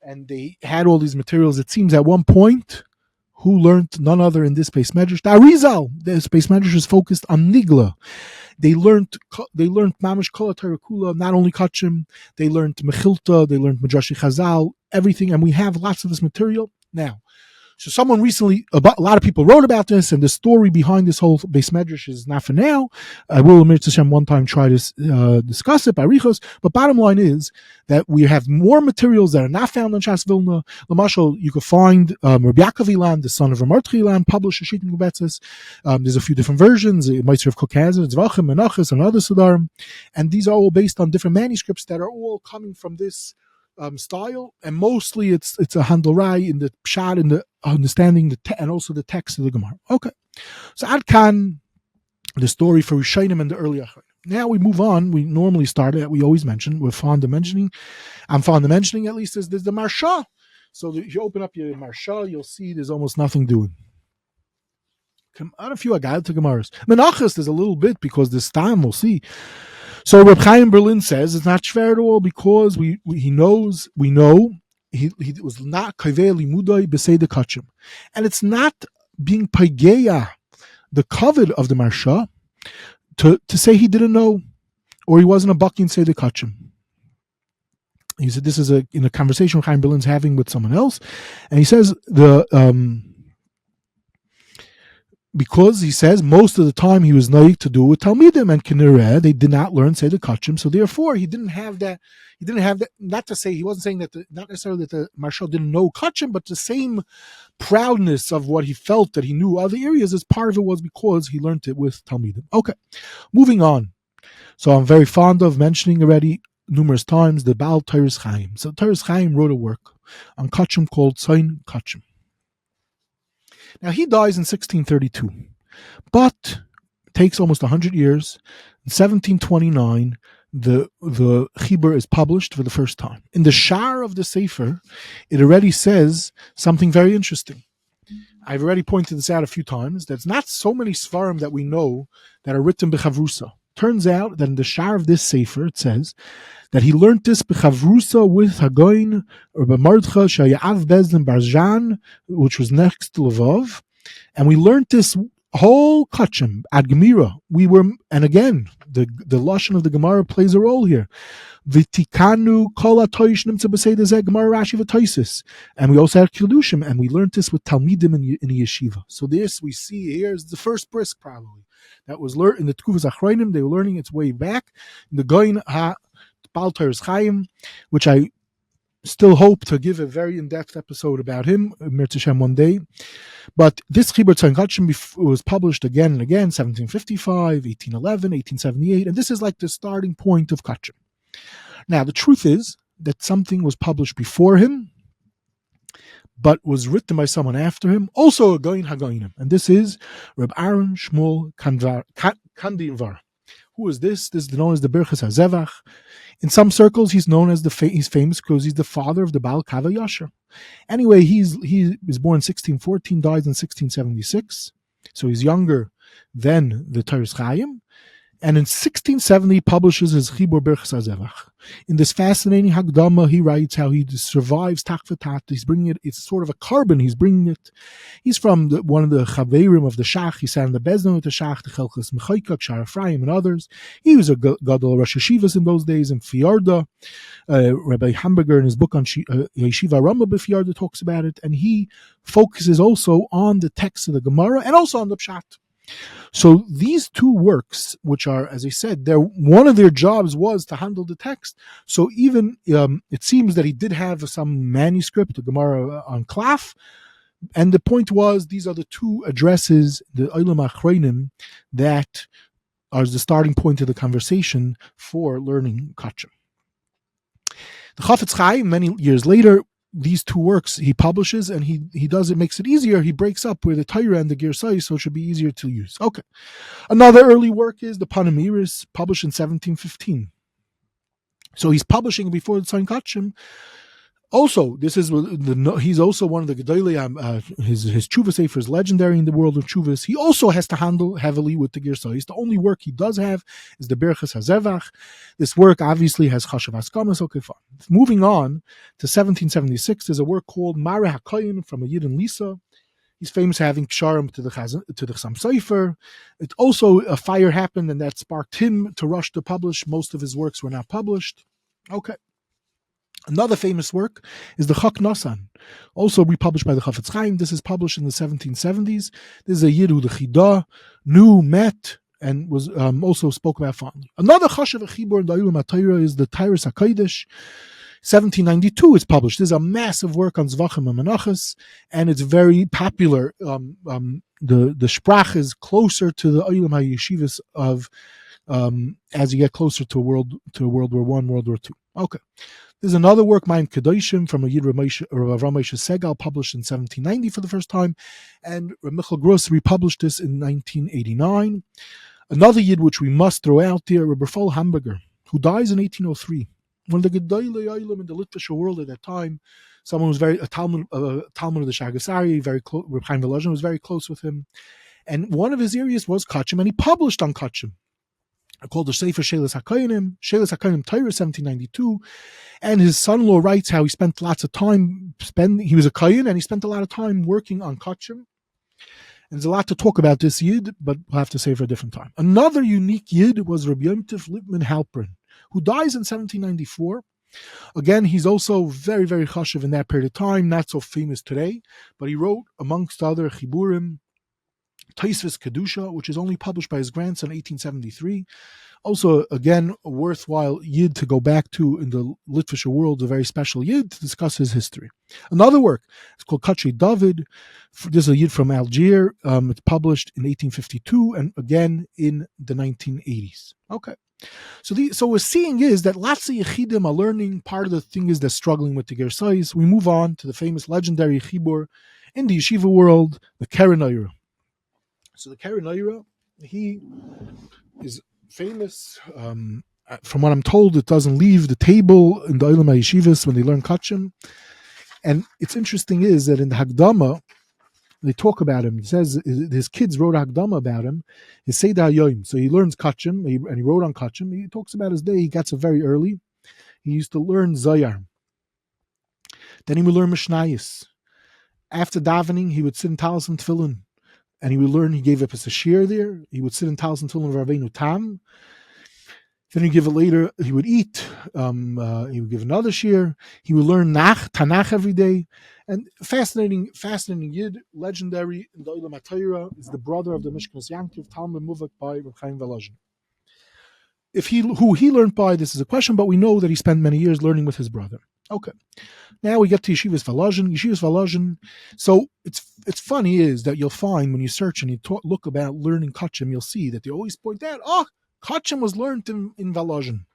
and they had all these materials. It seems at one point, who learned none other in this beis medrash? The Arizal. This beis medrash is focused on Nigla. They learned Mamish Kol HaTorah Kula, not only Kodshim. They learned Mechilta. They learned Midrashi Chazal. Everything, and we have lots of this material now. So someone recently, a lot of people wrote about this, and the story behind this whole beis medrash is not for now. I will, Amir Tzashem, one time try to discuss it by Richos, but bottom line is that we have more materials that are not found on Shas Vilna. Lamashal, you can find Rabbi Yaakov Ilan, the son of Ramartchi Ilan, published a Shita Mekubetzes. There's a few different versions, Meister of Kokazin, Zevachim, Menachos, and other Sudarim, and these are all based on different manuscripts that are all coming from this style, and mostly it's a handlerai in the pshat, in the understanding and also the text of the Gemara. Okay, so Ad Kan, the story for Rishonim and the early Acharonim. Now we move on. We normally start at, we always mention, I'm fond of mentioning at least, is the Maharsha. So if you open up your Maharsha, you'll see there's almost nothing doing. Out a few Agad to Gemaras. Menachos, there's a little bit because this time we'll see. So Reb Chaim Berlin says it's not shver at all because we know he was not kaveh limudai b'sei the Kodshim, and it's not being paigeya the covet of the Maharsha to say he didn't know or he wasn't a bucking say the Kodshim. He said this is in a conversation Chaim Berlin's having with someone else, and he says because he says most of the time he was naik to do with Talmidim and Keren Orah, they did not learn say the Kodshim, so therefore he didn't have that. Not to say he wasn't saying that not necessarily that the Maharsha didn't know Kodshim, but the same proudness of what he felt that he knew other areas as part of it was because he learned it with Talmidim. Okay, moving on. So I'm very fond of mentioning already numerous times the Baal Toras Chaim. So Toras Chaim wrote a work on Kodshim called Tzayin Kodshim. Now he dies in 1632, but it takes almost 100 years. In 1729, the Chibur is published for the first time. In the Shar of the Sefer, it already says something very interesting. I've already pointed this out a few times. There's not so many Svarim that we know that are written b'chavrusa. Turns out that in the Shar of this Sefer, it says that he learned this b'chavrusa with Hagoin or b'mardcha shayav bezlin barjan, which was next to Lvov, and we learned this whole Kodshim at Gemira. And again, the lashon of the Gemara plays a role here. V'tikanu kol hatoish nimtza b'sei dezeh Gemara Rashi v'toisis, and we also had Kedushim, and we learned this with Talmidim in the yeshiva. So this we see here is the first brisk probably that was learned in the Tkufas Acharonim. They were learning its way back in the Geonim Baal Toras Chaim, which I still hope to give a very in-depth episode about him, Mirz Hashem, one day. But this Chibur Tzayin Kodshim was published again and again, 1755, 1811, 1878, and this is like the starting point of Kodshim. Now, the truth is that something was published before him, but was written by someone after him, also a Goyin HaGoyinim, and this is Reb Aharon Shmuel Kadvuner. Who is this? This is known as the Birchas HaZevach. In some circles, he's known as he's famous because he's the father of the Baal Kava Yasher. Anyway, he was born in 1614, died in 1676, so he's younger than the Toras Chaim. And in 1670, publishes his Chibur Birchas HaZevach. In this fascinating Hagdama, he writes how he survives Tachvatat. He's bringing it, it's sort of a carbon, he's bringing it. He's from one of the Chaverim of the Shach. He sat in the Bezdin with the Shach, the Chelchas Mechaikak, Shar Ephraim, and others. He was a Gadol Rosh Yeshivas in those days in Fiarda. Rabbi Hamburger in his book on Yeshiva Rambam B'Fiarda talks about it. And he focuses also on the text of the Gemara and also on the Pshat. So these two works, which are, as I said, one of their jobs was to handle the text. So even it seems that he did have some manuscript, the Gemara on Klaf, and the point was these are the two addresses, the Olam Acharonim, that are the starting point of the conversation for learning Kodshim. The Chofetz Chaim, many years later, these two works he publishes, and he does it, makes it easier. He breaks up with the Torah and the Girsai, so it should be easier to use. Okay. Another early work is the Panim Me'iros, published in 1715. So he's publishing before the Tzayin Kodshim. Also, this is he's also one of the Gedolei. His Tshuva Sefer is legendary in the world of Tshuvas. He also has to handle heavily with the Girsais. The only work he does have is the Birchas HaZevach. This work obviously has Chashav Haskamas. Okay, fine. Moving on to 1776, there's a work called Mara HaKoyin from a Yid in Lisa. He's famous for having Ksharim to the Chassam Sofer. It also, a fire happened, and that sparked him to rush to publish. Most of his works were not published. Okay. Another famous work is the Chak Nasan, also republished by the Chofetz Chaim. This is published in the 1770s. This is a Yid who the Chida knew, met, and was also spoke about fondly. Another Chashav Chibur in the Olam HaTorah is the Toras HaKodesh. 1792 is published. This is a massive work on Zevachim and Menachos, and it's very popular. The Sprach is closer to the Olam HaYeshivas of as you get closer to World War I, World War II. Okay. There's another work, Mayim Kedoshim, from a Yid Rav Moshe Segal, published in 1790 for the first time, and Rav Michal Gross republished this in 1989. Another Yid which we must throw out there, Raphael Hamburger, who dies in 1803. One of the Gedolei Olam in the Litvish world at that time. Someone who was a Talmud of the Shagasari, very close. Reb Chaim Volozhin was very close with him, and one of his areas was Kodshim, and he published on Kodshim. Called the Sefer Shelas HaKohanim, Torah 1792, and his son-in-law writes how he spent lots of time he was a Kohen, and he spent a lot of time working on Kodshim. And there's a lot to talk about this Yid, but we'll have to save for a different time. Another unique Yid was Rabbi Yom Tov Lipman Halperin, who dies in 1794. Again, he's also very, very chashuv in that period of time, not so famous today, but he wrote, amongst other chiburim, Tosafos Kedushah, which is only published by his grandson in 1873. Also, again, a worthwhile Yid to go back to in the Litvish world, a very special Yid to discuss his history. Another work, it's called Geonim David. This is a Yid from Algiers. It's published in 1852 and again in the 1980s. Okay. So what we're seeing is that lots of Yechidim are learning. Part of the thing is they're struggling with the Gersais. We move on to the famous legendary Chibur in the yeshiva world, the Keren Orah. So the Keren Orah, he is famous. From what I'm told, it doesn't leave the table in the Olam HaYeshivas when they learn Kodshim. And it's interesting is that in the Hagdama, they talk about him. He says his kids wrote Hagdama about him. His Seder HaYom. So he learns Kodshim, and he wrote on Kodshim. He talks about his day. He gets up very early. He used to learn Zayar. Then he would learn Mishnayos. After davening, he would sit in Talis and Tefillin. And he would learn, he gave up his shir there. He would sit in Talis and Tefillin of Rabbeinu Tam. Then he'd give it later, he would eat. He would give another shir. He would learn Tanakh every day. And fascinating Yid, legendary in the Olam HaTorah, is the brother of the Mishkanos Yankiv, Talmud Muvak by Reb Chaim Volozhin. Who he learned by, this is a question, but we know that he spent many years learning with his brother. Okay. Now we get to Yeshivas Volozhin. So it's funny is that you'll find when you search and you look about learning Kodshim, you'll see that they always point out, Kodshim was learned in Volozhin.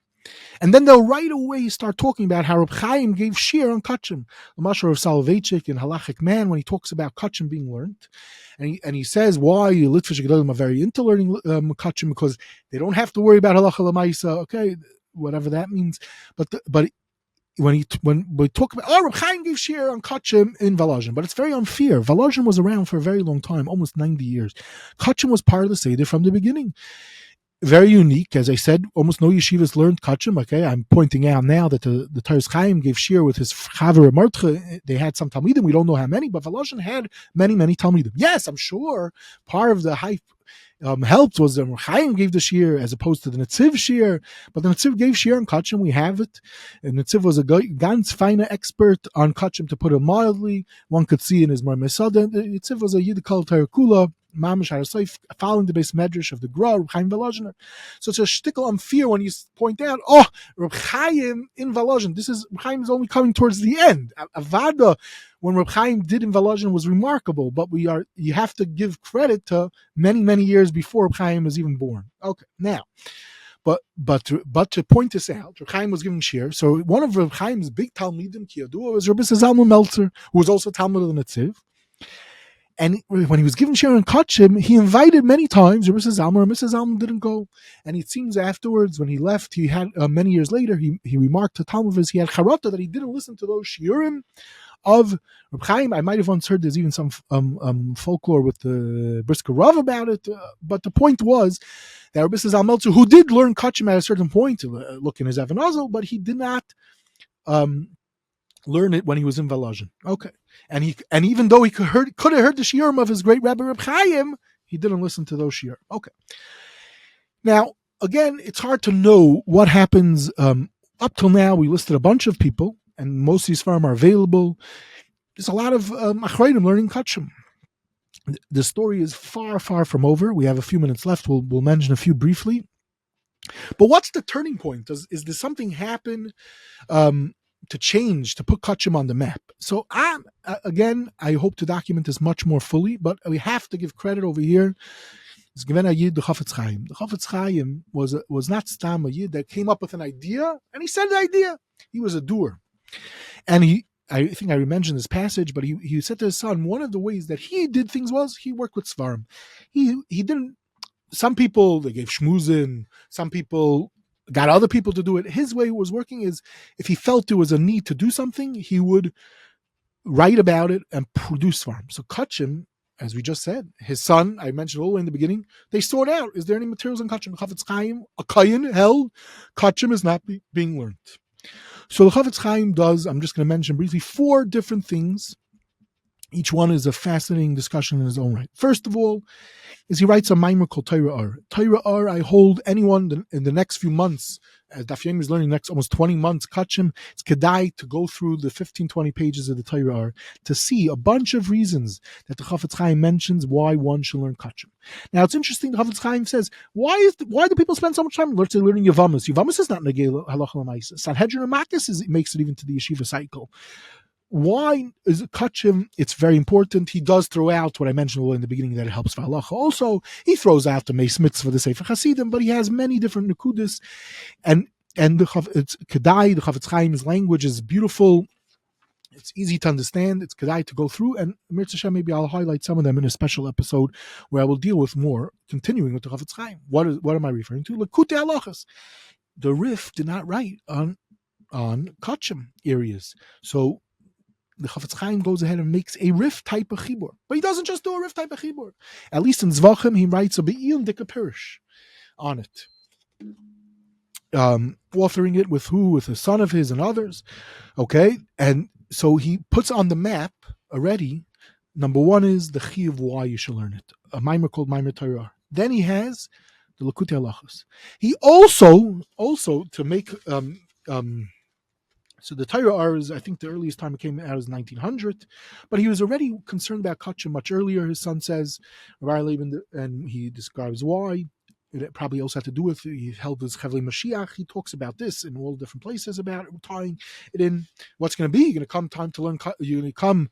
And then they'll right away start talking about how Reb Chaim gave shir on Kodshim. The Mashar of Soloveitchik in Halachic Man, when he talks about Kodshim being learned, and he says why Litvish Gedolim are very into learning Kodshim, because they don't have to worry about Halacha L'maisa, okay, whatever that means. But when we talk about, Reb Chaim gave shir on Kodshim in Volozhin, but it's very unfair. Volozhin was around for a very long time, almost 90 years. Kodshim was part of the Seder from the beginning. Very unique, as I said, almost no yeshivas learned Kodshim. Okay, I'm pointing out now that the Toras Chaim gave shir with his chaver Martcha. They had some talmidim. We don't know how many, but Volozhin had many talmidim. Yes, I'm sure part of the hype helped was that Chaim gave the shir as opposed to the Netziv shir, but the Netziv gave shir on Kodshim. We have it, and Netziv was a ganz feiner expert on Kodshim, to put it mildly. One could see in his Mar Mesada. Netziv was a Yid called Tarakula. Mamish Harasayf, following the base medrash of the Gra, Reb Chaim Volozhin. So it's a shtickle on fear when you point out, Reb Chaim in Volozhin. Reb Chaim is only coming towards the end. Avada, when Reb Chaim did in Volozhin, was remarkable, but you have to give credit to many years before Reb Chaim was even born. Okay, now, but to point this out, Reb Chaim was giving shir. So one of Reb Chaim's big talmidim Kiyadua was Rabbi Zalman Meltzer, who was also Talmud of the Netziv. And when he was given shir on Kodshim, he invited many times Rabbi Zalman, and Mrs. Zalman didn't go. And it seems afterwards, when he left, he had many years later, he remarked to Talmud of his, he had charata that he didn't listen to those shiurim of Reb Chaim. I might have once heard there's even some folklore with the Brisker Rav about it, but the point was that Rabbi Zalman Meltzer, who did learn Kodshim at a certain point, look in his Even Azel, but he did not learn it when he was in Volozhin. Okay. And even though he could have heard the shiurim of his great Rabbi Reb Chaim, he didn't listen to those shiurim. Okay. Now, again, it's hard to know what happens. Up till now, we listed a bunch of people, and most of these farms are available. There's a lot of Acharonim learning Kodshim. The story is far from over. We have a few minutes left. We'll mention a few briefly. But what's the turning point? Does something happen to change, to put Kodshim on the map? So again, I hope to document this much more fully, but we have to give credit over here. It's given a Yid, the Chofetz Chaim. The Chofetz Chaim was not Stam a Yid that came up with an idea, and he said the idea. He was a doer. And I think I mentioned this passage, but he said to his son, one of the ways that he did things was he worked with Svarim. He didn't some people, they gave shmuzin, some people got other people to do it. His way was working is, if he felt there was a need to do something, he would write about it and produce for him. So Kodshim, as we just said, his son, I mentioned all in the beginning, they sort out, is there any materials in Kodshim? Chofetz Chaim, a kayin, hell, Kodshim is not being learned. So the Chofetz Chaim does, I'm just going to mention briefly, 4 different things. Each one is a fascinating discussion in his own right. First of all, is he writes a mimer called Toras Kohanim. Toras Kohanim, I hold anyone in the next few months, as Daf Yomi is learning next almost 20 months, Kodshim, it's kedai to go through the 15, 20 pages of the Toras Kohanim to see a bunch of reasons that the Chofetz Chaim mentions why one should learn Kodshim. Now it's interesting, the Chofetz Chaim says, why do people spend so much time learning Yavamas? Yavamas is not negei halacha l'maisa. Sanhedrin and Makis makes it even to the yeshiva cycle. Why is Kodshim? It's very important. He does throw out what I mentioned in the beginning, that it helps for halacha. Also, he throws out the Meis Mitzvah for the Sefer Hasidim, but he has many different nekudas, and it's kedai. The Chofetz Chaim's language is beautiful. It's easy to understand. It's kedai to go through, and Mirza Hashem, maybe I'll highlight some of them in a special episode where I will deal with more. Continuing with the Chofetz Chaim, what am I referring to? Lekutei halachas. The Rif did not write on Kodshim areas, so the Chofetz Chaim goes ahead and makes a riff type of chibur. But he doesn't just do a riff type of chibur. At least in Zevachim, he writes a be'iyun dika pirish on it. Authoring it with who? With a son of his and others. Okay? And so he puts on the map already, number 1 is the chi of why you should learn it. A mimer called Mimer Torah. Then he has the Lekutei halachos. He also to make so the Toras Kohanim is, I think the earliest time it came out is 1900, but he was already concerned about Kodshim much earlier. His son says, and he describes why. It probably also had to do with, he held his Chevli Mashiach. He talks about this in all different places about it, tying it in. What's going to be? You're going to come time to learn. You're going to come.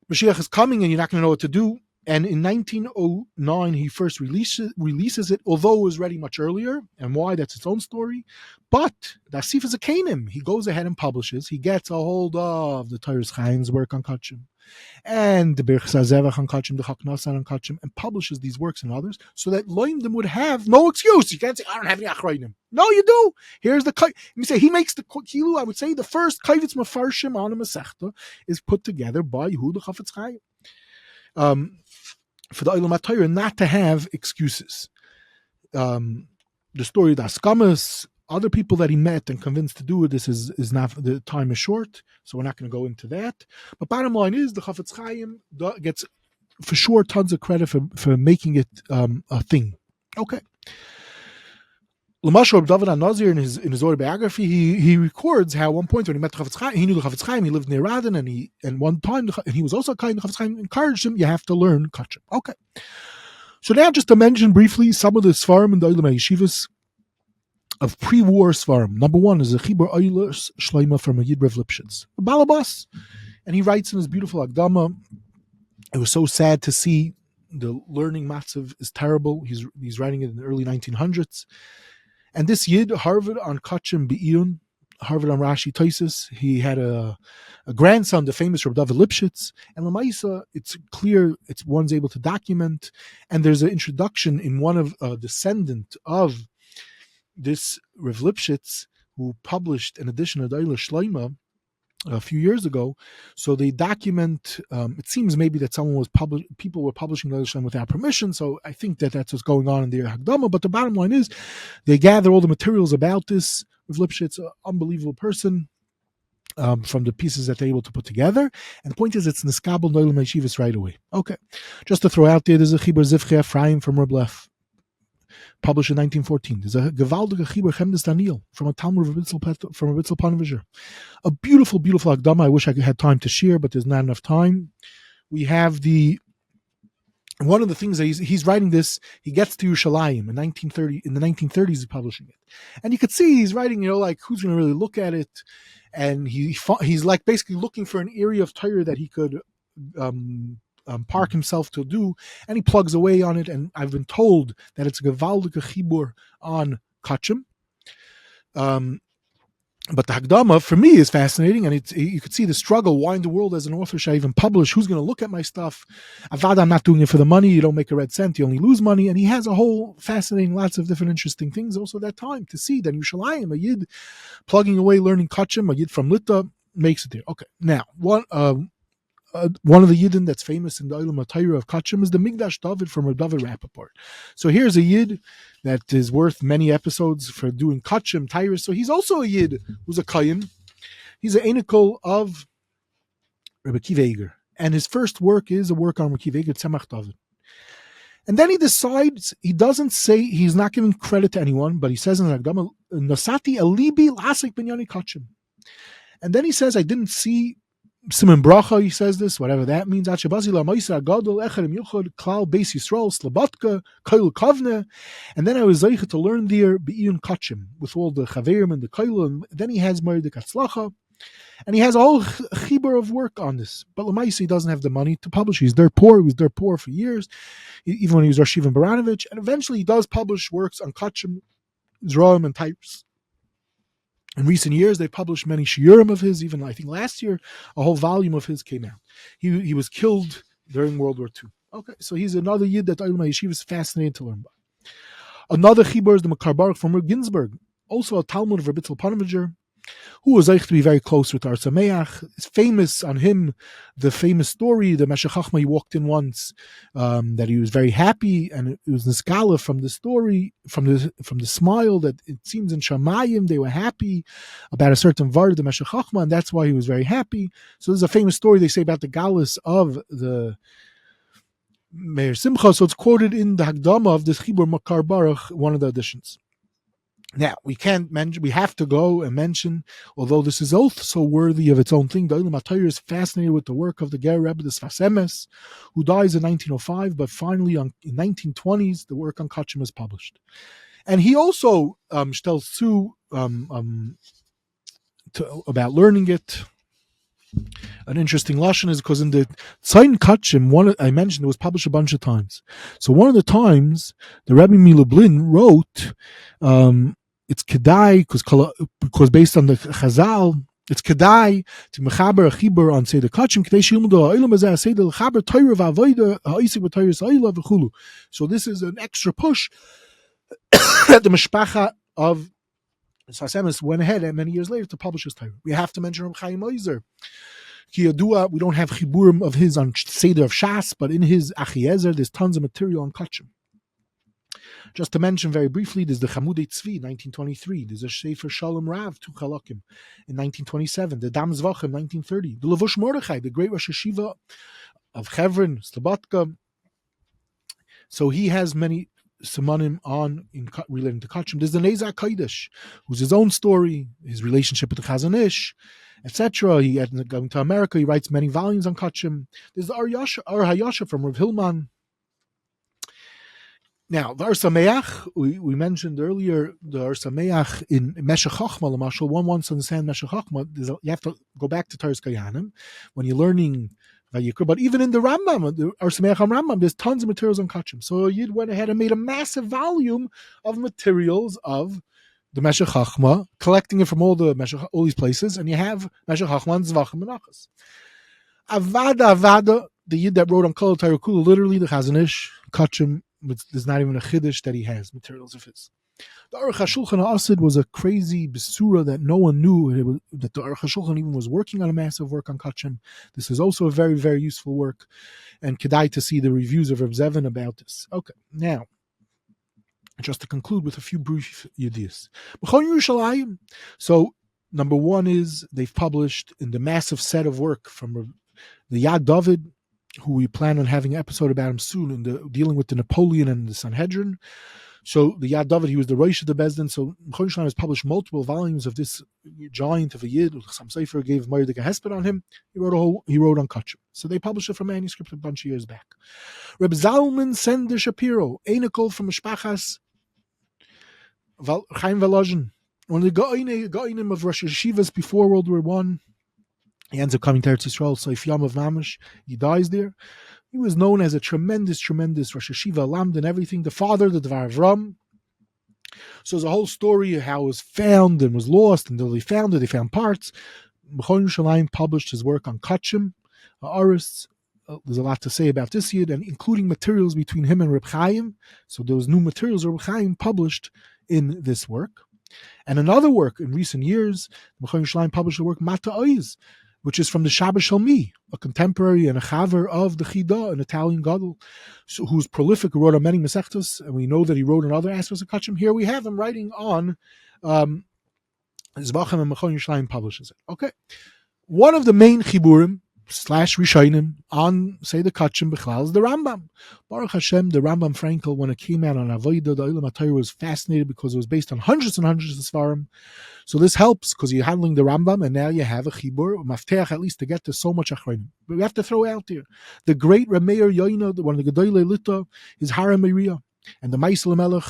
Mashiach is coming, and you're not going to know what to do. And in 1909, he first releases it, although it was ready much earlier. And why? That's its own story. But the Asif is a Geonim. He goes ahead and publishes. He gets a hold of the Toras Chaim's work on Kodshim, and the Birchas Zevach on Kodshim, the Chaknasan on Kodshim, and publishes these works and others, so that Loimdim would have no excuse. You can't say, I don't have any Acharonim. No, you do. Here's the let me say, he makes the kilu. I would say the first Kavitz Mafarshim on a Masechta is put together by Yehuda Chofetz Chaim. For the Olam HaTorah not to have excuses. The story of the Askamas, other people that he met and convinced to do this is not, the time is short, so we're not going to go into that. But bottom line is, the Chofetz Chaim gets for sure tons of credit for making it a thing. Okay. L'mashal David HaNazir in his autobiography, he records how at one point when he met the Chofetz Chaim, he knew the Chofetz Chaim, he lived near Radin, and one time, and he was also kind. The Chofetz Chaim encouraged him, you have to learn Kodshim. Okay. So now just to mention briefly some of the Svarim and the Olam Yeshivas of pre-war Svarim. Number 1 is a Chibur Olas Shlomo from a Yid Rav Lipshitz, a Balabas. And he writes in his beautiful Akdama, it was so sad to see the learning matzav is terrible. He's writing it in the early 1900s. And this Yid, Harvard on Kodshim Be'iyun, Harvard on Rashi Toises, he had a grandson, the famous Rav David Lipshitz, and Lamaisa, it's clear, one's able to document, and there's an introduction in one of a descendant of this Rav Lipshitz, who published an edition of the Olas Shlomo a few years ago. So they document, it seems maybe that people were publishing the Olas Shlomo without permission, so I think that that's what's going on in their Hagdama, but the bottom line is, they gather all the materials about this. Rav Lipshitz, an unbelievable person, from the pieces that they're able to put together. And the point is, it's Niskabel Noilem Yeshivas right away. Okay. Just to throw out there, there's a Chibur Zivchei Ephraim from Reb Lev, published in 1914. There's a Gevaldige Chibur Chemdas Daniel from a Talmud from a Bitzel Panim. A beautiful, beautiful Akdama. I wish I had time to share, but there's not enough time. We have one of the things that he's writing this, he gets to Yerushalayim in 1930. In the 1930s, he's publishing it, and you could see he's writing, like, who's going to really look at it, and he's like basically looking for an area of Torah that he could park himself to do, and he plugs away on it. And I've been told that it's a Gevaldige Chibur on Kodshim. But the Hagdama, for me, is fascinating, and you could see the struggle. Why in the world, as an author, should I even publish? Who's going to look at my stuff? Avad, I'm not doing it for the money. You don't make a red cent. You only lose money. And he has a whole fascinating, lots of different interesting things also at that time to see that Yerushalayim, a Yid, plugging away, learning Kodshim, a Yid from Lita, makes it there. Okay, now, one of the Yidden that's famous in the Olam HaTorah of Kodshim is the Mikdash Dovid from Rav David Rappaport. So here's a Yid that is worth many episodes for doing Kodshim, Torah. So he's also a Yid who's a Kayin. He's an Einikel of Rebbe Akiva Eiger. And his first work is a work on Rebbe Akiva Eiger, Tzemach David. And then he decides, he doesn't say, he's not giving credit to anyone, but he says in the Hagdama, Nosati alibi lasik binyani Kodshim. And then he says, I didn't see Simon Bracha, he says this, whatever that means. And then I was zeicha to learn there be'iyun Kodshim with all the chaverim and the koil, and then he has Ma'ir Katzlacha, and he has a whole chibur of work on this. But Lamaisa, he doesn't have the money to publish. He's dirt poor. He was dirt poor for years, even when he was Rosh Yeshiva Baranovich, and eventually he does publish works on Kodshim, Zraim, and Tyrus. In recent years, they published many shiurim of his. Even I think last year, a whole volume of his came out. He was killed during World War II. Okay, so he's another Yid that Olam HaYeshiva is fascinated to learn about. Another chibur is the Mekor Baruch from Reb Ginsburg, also a Talmud of Reb Itzel Panim, who was like to be very close with Ar Sameach. It's famous on him, the famous story, the Meshech Chochmah, he walked in once, that he was very happy, and it was the skala from the story, from the smile, that it seems in Shamayim they were happy about a certain word, the Meshech Chochmah, and that's why he was very happy. So there's a famous story they say about the galus of the Meir Simcha, so it's quoted in the Hagdama of the Chibur Mekor Baruch, one of the editions. Now, we have to go and mention, although this is also worthy of its own thing, the Olam HaTorah is fascinated with the work of the Ger Rebbe, the Sfas Emes, who dies in 1905, but finally in 1920s, the work on Kodshim is published. And he also tells Sue about learning it. An interesting lashon is because in the Tzayin Kodshim, I mentioned, it was published a bunch of times. So one of the times, the Rebbe Milublin wrote, it's kedai, because based on the Chazal, it's kedai to mechaber a chibur on Seder Kodshim, kedai shilmudu ha'olam hazeh Seder l'chaber Torah v'avoda ha'isik v'Torah ha'olah v'chulu. So this is an extra push that the mishpacha of Sfas Emes went ahead and many years later to publish his Torah. We have to mention Reb Chaim Oizer. Ki Yadua, we don't have chiburim of his on Seder of Shas, but in his Achiezer, there's tons of material on Kodshim. Just to mention very briefly, there's the Chamudei Tzvi, 1923. There's a Sefer Shalom Rav, 2 Chalakim, in 1927. The Dam Zevachim, 1930. The Levush Mordechai, the great Rosh Yeshiva of Chevron, Slobodka. So he has many simanim relating to Kodshim. There's the Nezah Kodesh, who's his own story, his relationship with the Chazon Ish, etc. He had going to America. He writes many volumes on Kodshim. There's the Ar Hayasha from Rav Hillman. Now, the Ar Sameach, we mentioned earlier, the Ar Sameach in Meshech Chochmah, Lamashal, one wants to understand Meshech Chochmah, you have to go back to Toras Kohanim when you're learning Vayikra, but even in the Rambam, the Ar Sameach on Rambam, there's tons of materials on Kodshim. So Yid went ahead and made a massive volume of materials of the Meshech Chochmah, collecting it from all these places, and you have Meshech Chochmah and Zevachim and Achas. Avada, the Yid that wrote on Kol Torah Kula, literally the Chazon Ish, Kodshim, there's not even a chiddush that he has materials of his. The Aruch HaShulchan HaAsid was a crazy besura that no one knew that the Aruch HaShulchan even was working on a massive work on Kodshim. This is also a very, very useful work, and kedai to see the reviews of Reb Zevin about this. Okay, now, just to conclude with a few brief ideas. Machon Yerushalayim. So, number one is they've published in the massive set of work from the Yad Dovid, who we plan on having an episode about him soon, in dealing with the Napoleon and the Sanhedrin. So the Yad Dovid, he was the Rosh of the Bezdin. So Machon Yerushalayim has published multiple volumes of this giant of a Yid. Some Sefer gave Mordechai Hesped on him. He wrote on Kodshim. So they published it from manuscript a bunch of years back. Reb Zalman Sender Shapiro, Einikel from Mishpachas Chaim Volozhin, one of the Geonim of Rosh Yeshivas before World War I. He ends up coming to Eretz Yisrael, Seif Yom of Mamish. He dies there. He was known as a tremendous Rosh Yeshiva, Lamd and everything. The father, the Dvar Avram, So there's a whole story of how it was found and was lost, and they found it, they found parts. Machon Yerushalayim published his work on Kodshim, Aris. There's a lot to say about this yid, and including materials between him and Reb Chaim. So there was new materials of Reb Chaim published in this work. And another work in recent years, Machon Yerushalayim published the work Mata Oiz, which is from the Shabbos Shalmi, a contemporary and a chaver of the Chida, an Italian gadol, who's prolific, who wrote on many Masceches, and we know that he wrote on other aspects of Kodshim. Here we have him writing on Zevachim, and Machon Yerushalayim publishes it. Okay. One of the main chiburim / Rishonim on, say, the Kodshim Bechlal is the Rambam. Baruch Hashem, the Rambam Frankel, when it came out on Avodah, the Olam HaTorah was fascinated because it was based on hundreds and hundreds of Svarim. So this helps because you're handling the Rambam, and now you have a chibur, mafteach at least to get to so much Acharonim. But we have to throw out there the great Rameir Yoina, one of the Gedolei Lita, is Haram Meiriah, and the Maisel Melech.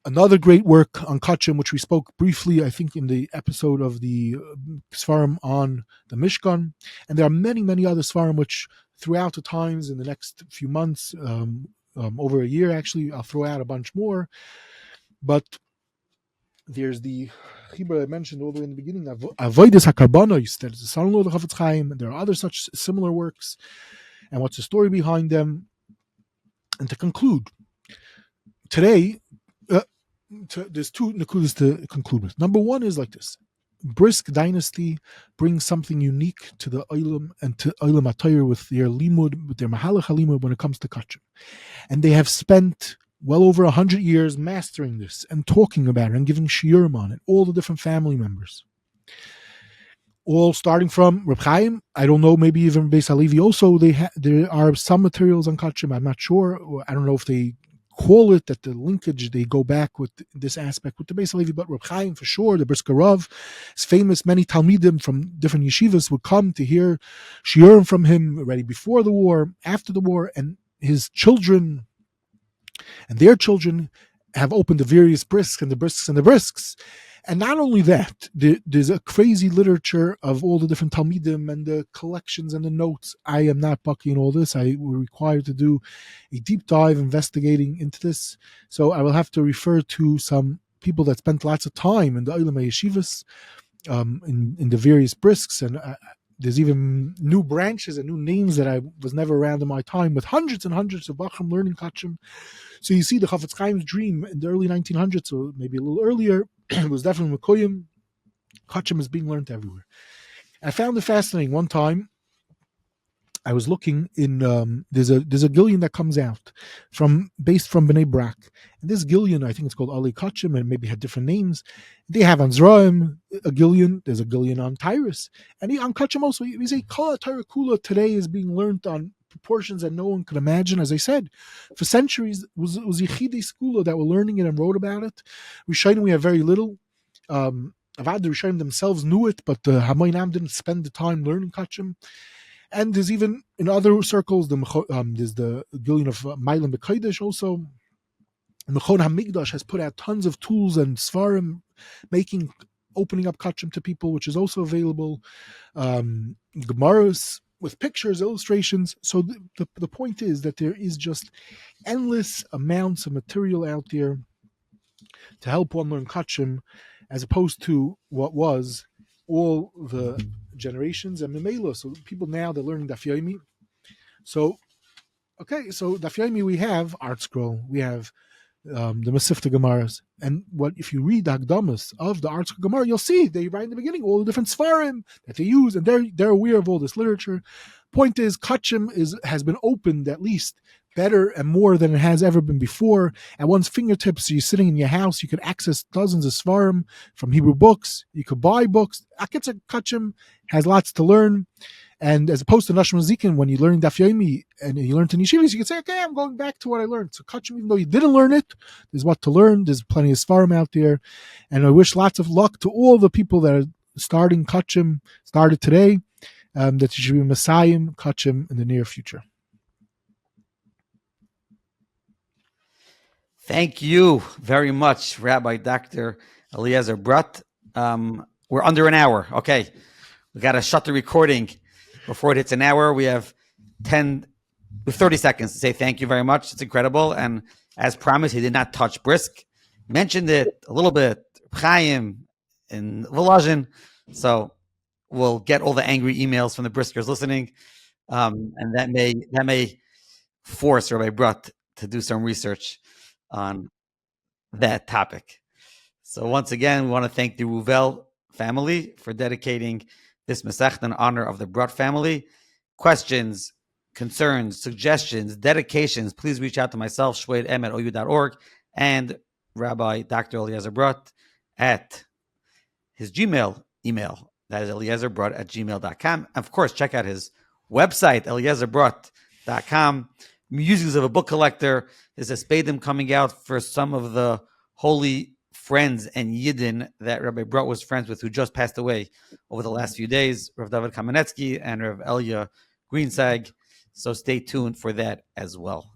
Another great work on Kodshim, which we spoke briefly, I think, in the episode of the Svarim on the Mishkan. And there are many, many other Svarim which, throughout the times, in the next few months, over a year actually, I'll throw out a bunch more. But there's the Chibur I mentioned all the way in the beginning, Avodas HaKarbonos, that is the son-in-law of the Chofetz Chaim, and there are other such similar works. And what's the story behind them? And to conclude, today, there's two nakudas to conclude with. Number one is like this: Brisk dynasty brings something unique to the Olam and to Olam HaTorah with their limud, with their mahalach halimud when it comes to Kodshim, and they have spent well over 100 years mastering this and talking about it and giving shiurim on it. All the different family members, all starting from Reb Chaim. I don't know, maybe even Beis Halevi also. There are some materials on Kodshim. I'm not sure. I don't know if they call it that the linkage, they go back with this aspect with the Beis Halevi, but Reb Chaim for sure, the Brisker Rav is famous. Many Talmidim from different yeshivas would come to hear shiurim from him already before the war, after the war, and his children and their children have opened the various brisks and the brisks and the brisks. And not only that, there's a crazy literature of all the different Talmidim and the collections and the notes. I am not bucking all this. I were required to do a deep dive investigating into this. So I will have to refer to some people that spent lots of time in the Olam Yeshivas, in the various brisks. And there's even new branches and new names that I was never around in my time, with hundreds and hundreds of Zevachim learning Kodshim. So you see the Chofetz Chaim's dream in the early 1900s, or maybe a little earlier, it was definitely Mekoyim. Kodshim is being learned everywhere. I found it fascinating. One time, I was looking in. There's a Gillion that comes out based from Bnei Brak, and this Gillion, I think it's called Ali Kodshim, and maybe had different names. They have on Zraim a Gillion. There's a Gillion on Tyrus, and on Kodshim also. We say Kala Torah Kula today is being learned on proportions that no one could imagine. As I said, for centuries was Yechidei Skula that were learning it and wrote about it. Rishonim, we have very little. Avad the Rishonim themselves knew it, but the Hamoinam didn't spend the time learning Kodshim. And there's even in other circles, there's the Gillion of Mailim B'Kodesh also. Mechon HaMikdash has put out tons of tools and Svarim opening up Kodshim to people, which is also available. Gemaras with pictures, illustrations. So the point is that there is just endless amounts of material out there to help one learn Kodshim, as opposed to what was all the generations and Memela. So people now, they're learning Daf Yomi. So Daf Yomi, we have Art Scroll, we have the Masifta Gemaras, and what if you read the Hagdamas of the Art Scroll Gemara, you'll see they write in the beginning all the different Svarim that they use, and they're aware of all this literature. Point is, Kodshim has been opened at least better and more than it has ever been before. At one's fingertips, you're sitting in your house, you could access dozens of Svarim from Hebrew books, you could buy books. Akitza Kodshim has lots to learn. And as opposed to Nashma Zikin, when you learn Daf Yomi and you learn to Yeshivas, you can say, okay, I'm going back to what I learned. So Kodshim, even though you didn't learn it, there's what to learn. There's plenty of Svarim out there. And I wish lots of luck to all the people that are starting Kodshim, started today, that you should be Messiahim Kodshim in the near future. Thank you very much, Rabbi Dr. Eliezer Brutt. We're under an hour. Okay. We got to shut the recording before it hits an hour. We have 30 seconds to say thank you very much. It's incredible. And as promised, he did not touch brisk. mentioned it a little bit, Chaim and Volozhin. So we'll get all the angry emails from the briskers listening, and that may force Rabbi Brut to do some research on that topic. So once again, we want to thank the Ruvel family for dedicating this Masechet in honor of the Brut family. Questions, concerns, suggestions, dedications, please reach out to myself, shweidem@ou.org, and Rabbi Dr. Eliezer Brut at his Gmail email. That is eliezerbrut@gmail.com. Of course, check out his website, eliezerbrut.com. Musings of a book collector. There's a Spadim coming out for some of the holy friends and Yidden that Rabbi Brut was friends with, who just passed away over the last few days, Rav David Kamenetsky and Rav Elia Greensag. So stay tuned for that as well.